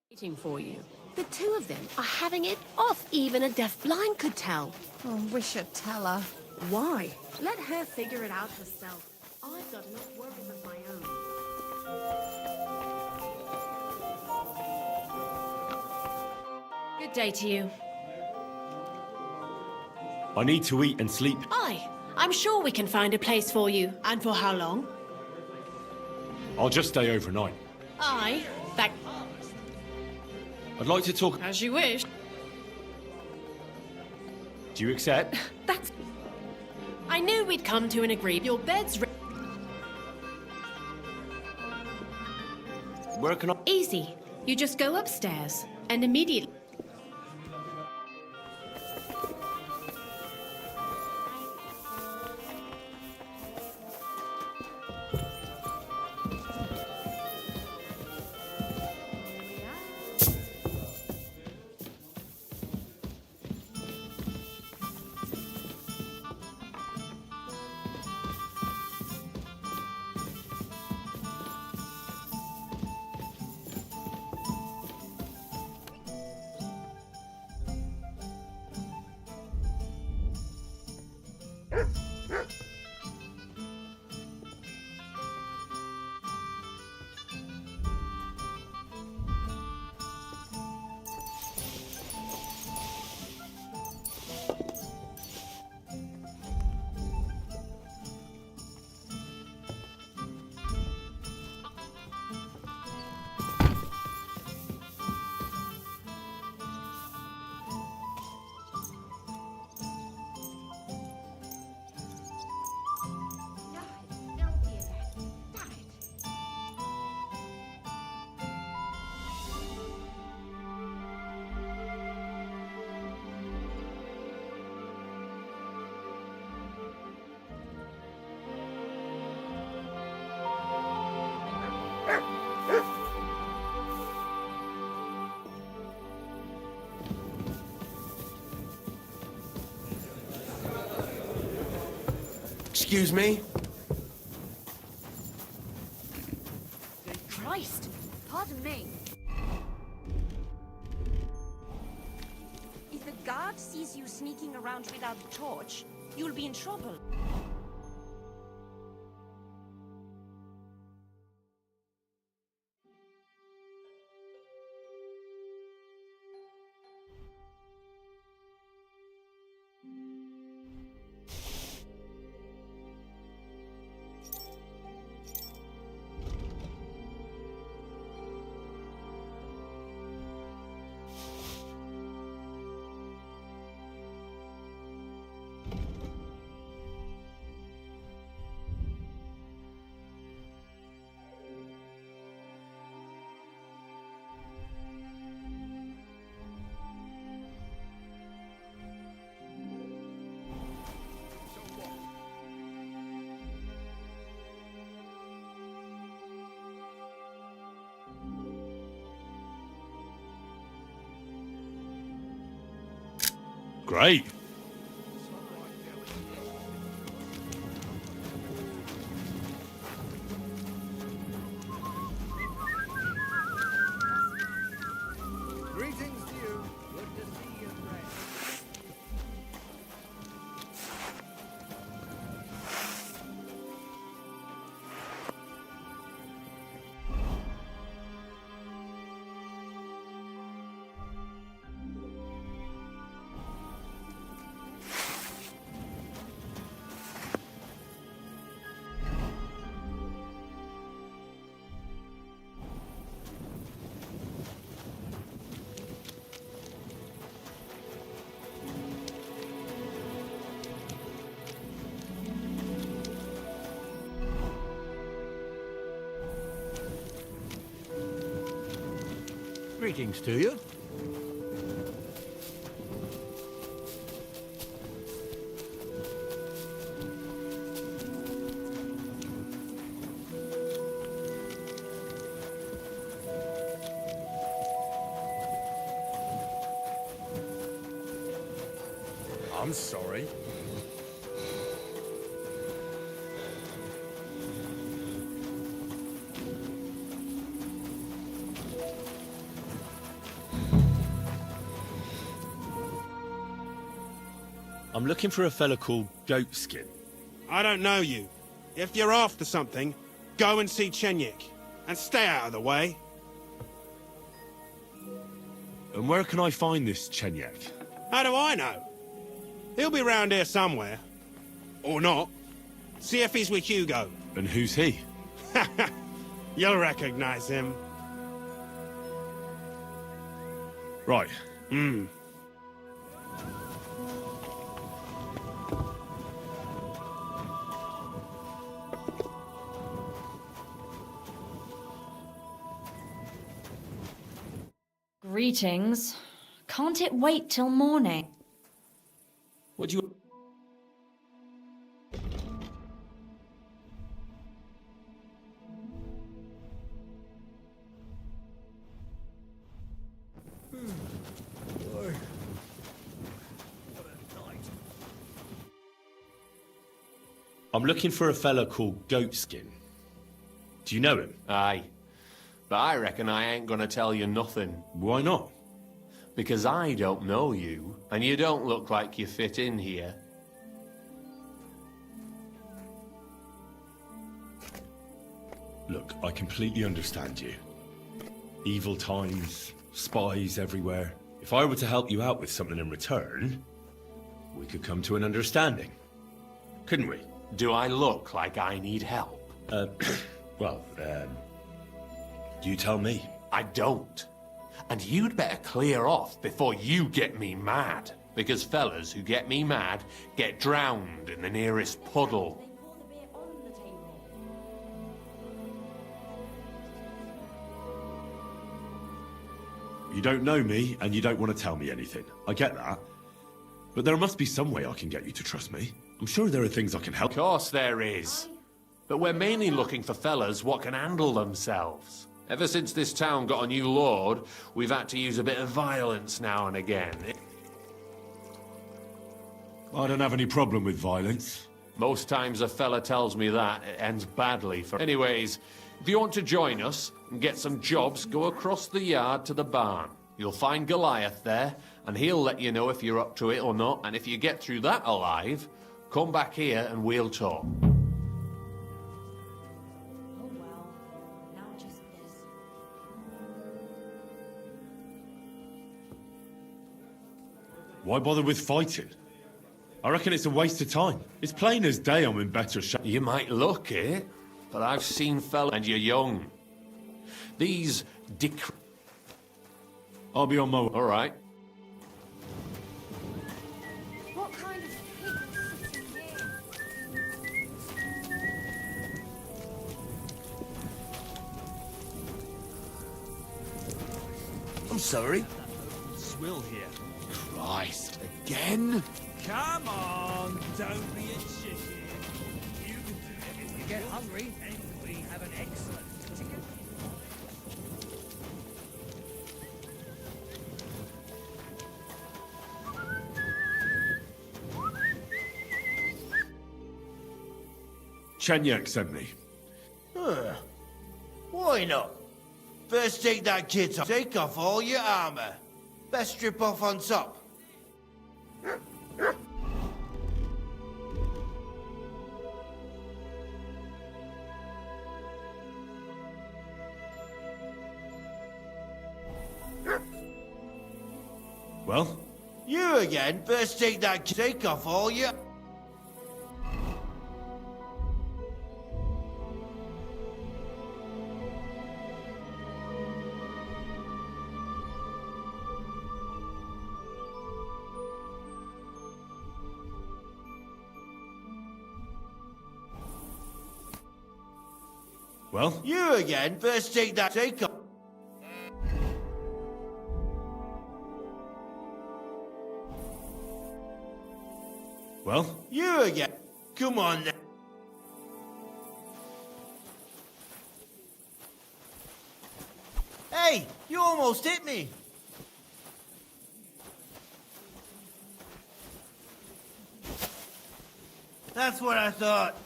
Speaker 8: Waiting for you. The two of them are having it off. Even a deaf-blind could tell.
Speaker 5: Oh, we should tell her.
Speaker 8: Why? Let her figure it out herself. I've got enough worries of my own. Good day to you.
Speaker 4: I need to eat and sleep.
Speaker 8: Aye. I'm sure we can find a place for you. And for how long?
Speaker 4: I'll just stay overnight.
Speaker 8: Aye. That...
Speaker 4: I'd like to talk...
Speaker 8: As you wish.
Speaker 4: Do you accept?
Speaker 8: That's... I knew we'd come to an agreement. Your bed's...
Speaker 4: Where can I...
Speaker 8: Easy. You just go upstairs and immediately...
Speaker 19: Excuse me?
Speaker 9: Christ! Pardon me. If the guard sees you sneaking around without a torch, you'll be in trouble.
Speaker 4: Great.
Speaker 12: Greetings to you. Good to see you, friend.
Speaker 19: Greetings to you. I'm sorry.
Speaker 4: I'm looking for a fella called Goatskin.
Speaker 10: I don't know you. If you're after something, go and see Chenyik. And stay out of the way.
Speaker 4: And where can I find this Chenyik?
Speaker 10: How do I know? He'll be round here somewhere. Or not. See if he's with Hugo.
Speaker 4: And who's he?
Speaker 10: You'll recognize him.
Speaker 4: Right.
Speaker 18: Greetings. Can't it wait till morning?
Speaker 4: What do you... I'm looking for a fella called Goatskin. Do you know him?
Speaker 15: Aye. But I reckon I ain't gonna tell you nothing.
Speaker 4: Why not?
Speaker 15: Because I don't know you, and you don't look like you fit in here.
Speaker 4: Look, I completely understand you. Evil times, spies everywhere. If I were to help you out with something in return, we could come to an understanding. Couldn't we?
Speaker 15: Do I look like I need help?
Speaker 4: You tell me.
Speaker 15: I don't. And you'd better clear off before you get me mad. Because fellas who get me mad get drowned in the nearest puddle.
Speaker 4: You don't know me, and you don't want to tell me anything. I get that. But there must be some way I can get you to trust me. I'm sure there are things I can help.
Speaker 15: Of course there is. But we're mainly looking for fellas what can handle themselves. Ever since this town got a new lord, we've had to use a bit of violence now and again.
Speaker 4: I don't have any problem with violence.
Speaker 7: Most times a fella tells me that, it ends badly for... Anyways, if you want to join us and get some jobs, go across the yard to the barn. You'll find Goliath there, and he'll let you know if you're up to it or not, and if you get through that alive, come back here and we'll talk.
Speaker 4: Why bother with fighting? I reckon it's a waste of time. It's plain as day I'm in better shape.
Speaker 7: You might look it, but I've seen fellas, and you're young. These dick...
Speaker 4: I'll be on my way.
Speaker 7: All right.
Speaker 9: What kind of pig is sitting here?
Speaker 6: I'm sorry.
Speaker 12: Swill here.
Speaker 1: Christ, again?
Speaker 12: Come on, don't be a chicken. You can do it if you get hungry, and we have an excellent chicken.
Speaker 4: Chenyak sent me.
Speaker 6: Why not? First take that kit off. Take off all your armor. Best strip off on top.
Speaker 4: Well?
Speaker 6: You again. First take that kit. Take off all your...
Speaker 4: Well?
Speaker 6: You again. First take that. Take off.
Speaker 4: Well?
Speaker 6: You again. Come on now. Hey, you almost hit me. That's what I thought.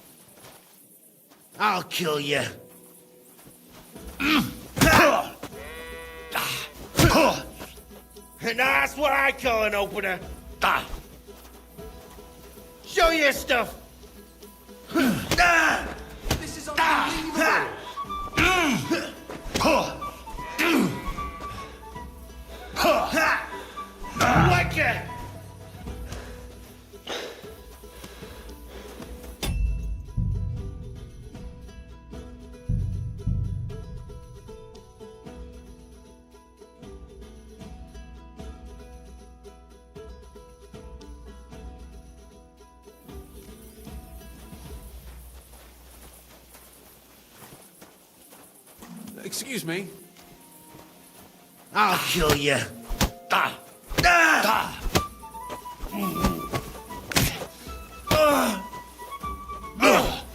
Speaker 6: I'll kill you. And that's what I call an opener. Show your stuff.
Speaker 21: This is unbelievable.
Speaker 6: Like it.
Speaker 7: Excuse me.
Speaker 6: I'll kill you.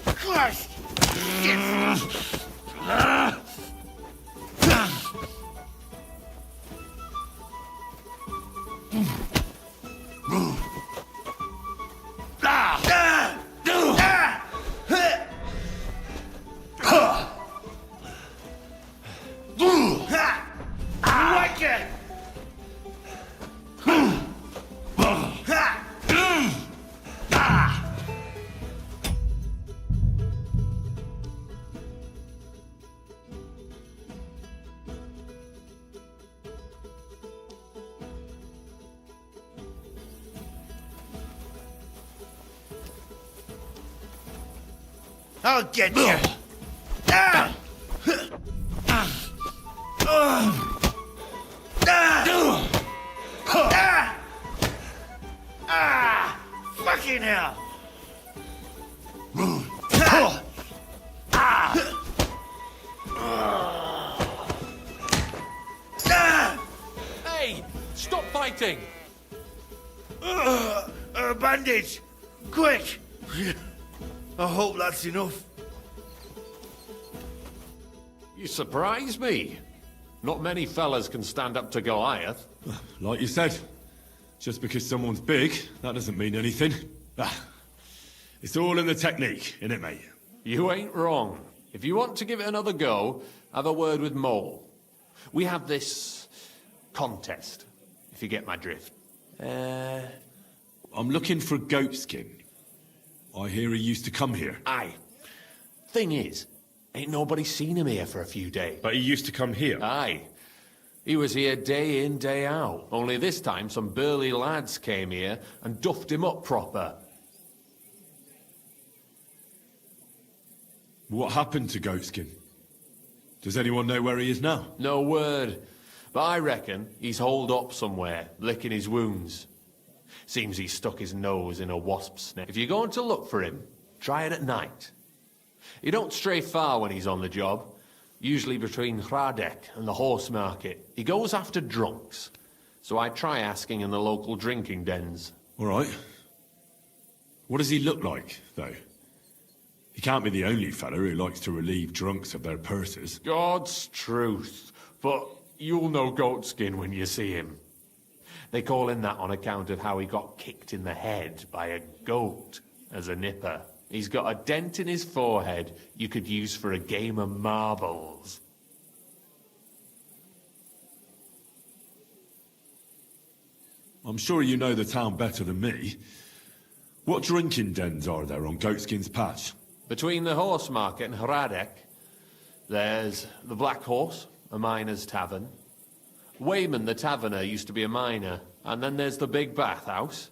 Speaker 6: Crushed. Like it. I'll get you. Fucking hell.
Speaker 7: Hey, stop fighting.
Speaker 6: A bandage. Quick. I hope that's enough.
Speaker 7: You surprise me. Not many fellas can stand up to Goliath.
Speaker 4: Like you said, just because someone's big, that doesn't mean anything. It's all in the technique, innit, mate?
Speaker 7: You ain't wrong. If you want to give it another go, have a word with Mole. We have this contest, if you get my drift.
Speaker 4: I'm looking for Goatskin. I hear he used to come here.
Speaker 7: Aye. Thing is, ain't nobody seen him here for a few days.
Speaker 4: But he used to come here?
Speaker 7: Aye. He was here day in, day out. Only this time some burly lads came here and duffed him up proper.
Speaker 4: What happened to Goatskin? Does anyone know where he is now?
Speaker 7: No word. But I reckon he's holed up somewhere, licking his wounds. Seems he stuck his nose in a wasp's nest. If you're going to look for him, try it at night. He don't stray far when he's on the job. Usually between Hradek and the horse market. He goes after drunks. So I try asking in the local drinking dens.
Speaker 4: All right. What does he look like, though? He can't be the only fella who likes to relieve drunks of their purses.
Speaker 7: God's truth. But you'll know Goatskin when you see him. They call him that on account of how he got kicked in the head by a goat as a nipper. He's got a dent in his forehead you could use for a game of marbles.
Speaker 4: I'm sure you know the town better than me. What drinking dens are there on Goatskin's Patch?
Speaker 7: Between the horse market and Hradek, there's the Black Horse, a miner's tavern. Wayman the taverner used to be a miner, and then there's the big bathhouse.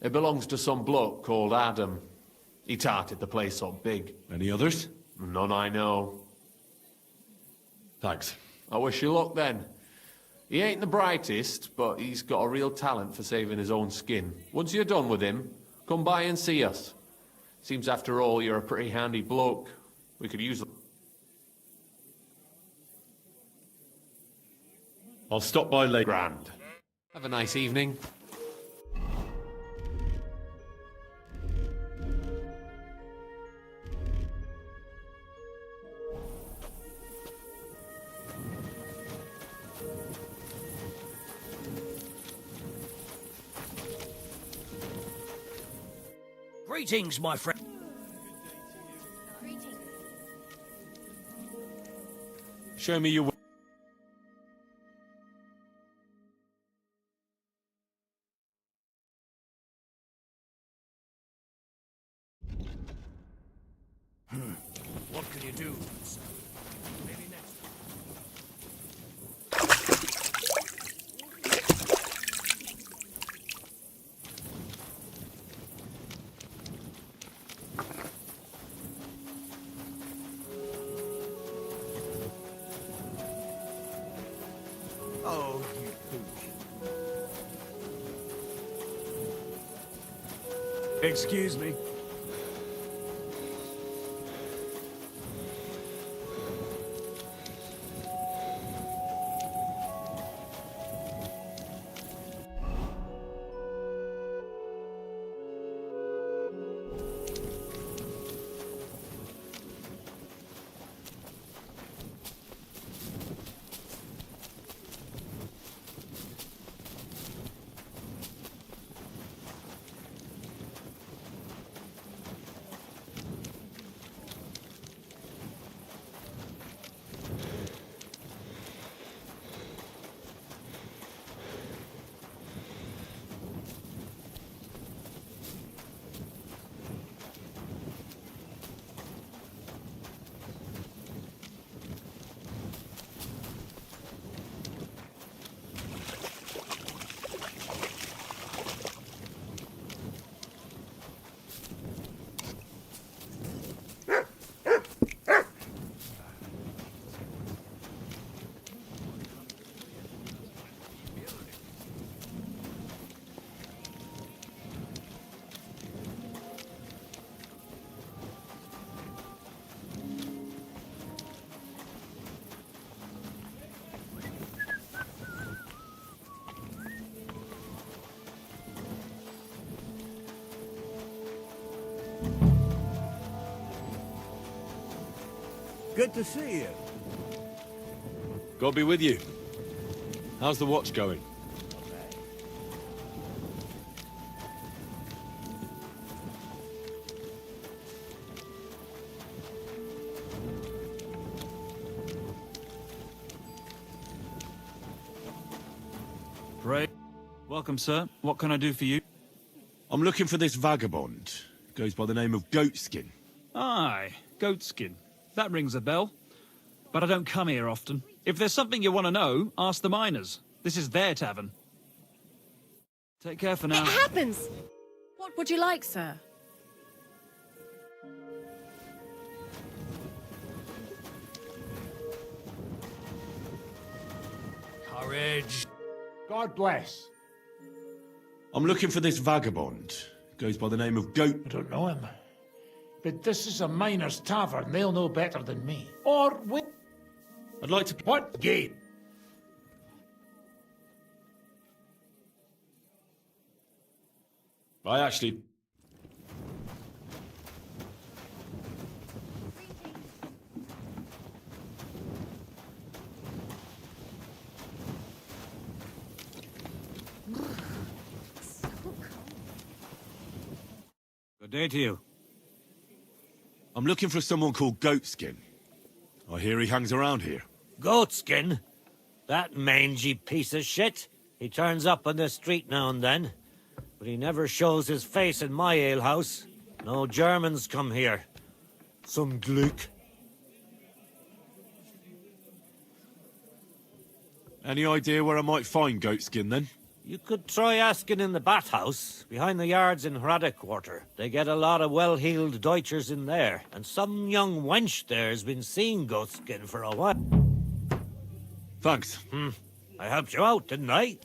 Speaker 7: It belongs to some bloke called Adam. He tarted the place up big.
Speaker 4: Any others?
Speaker 7: None I know.
Speaker 4: Thanks.
Speaker 7: I wish you luck then. He ain't the brightest, but he's got a real talent for saving his own skin. Once you're done with him, come by and see us. Seems after all you're a pretty handy bloke. We could use...
Speaker 4: I'll stop by later.
Speaker 7: Grand. Have a nice evening.
Speaker 12: Greetings, my friend.
Speaker 4: Show me your...
Speaker 12: What can you do, sir? Maybe next time.
Speaker 10: Oh, you foolish.
Speaker 22: Excuse me. Good to see you.
Speaker 4: God be with you. How's the watch going?
Speaker 11: Pray. Welcome, sir. What can I do for you?
Speaker 4: I'm looking for this vagabond. Goes by the name of Goatskin.
Speaker 11: Aye, Goatskin. That rings a bell. But I don't come here often. If there's something you want to know, ask the miners. This is their tavern. Take care for now.
Speaker 8: It happens! What would you like, sir?
Speaker 21: Courage. God bless.
Speaker 4: I'm looking for this vagabond. Goes by the name of Goat...
Speaker 21: I don't know him. But this is a miner's tavern. They'll know better than me. Or we...
Speaker 4: I'd like to...
Speaker 21: What game?
Speaker 4: I actually...
Speaker 11: Good day to you.
Speaker 4: I'm looking for someone called Goatskin. I hear he hangs around here.
Speaker 17: Goatskin? That mangy piece of shit. He turns up on the street now and then. But he never shows his face in my alehouse. No Germans come here. Some gluck.
Speaker 4: Any idea where I might find Goatskin, then?
Speaker 17: You could try asking in the bathhouse, behind the yards in Hrada Quarter. They get a lot of well-heeled Deutschers in there, and some young wench there's been seeing Goatskin for a while.
Speaker 4: Thanks.
Speaker 17: I helped you out, didn't I?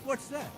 Speaker 12: What's that?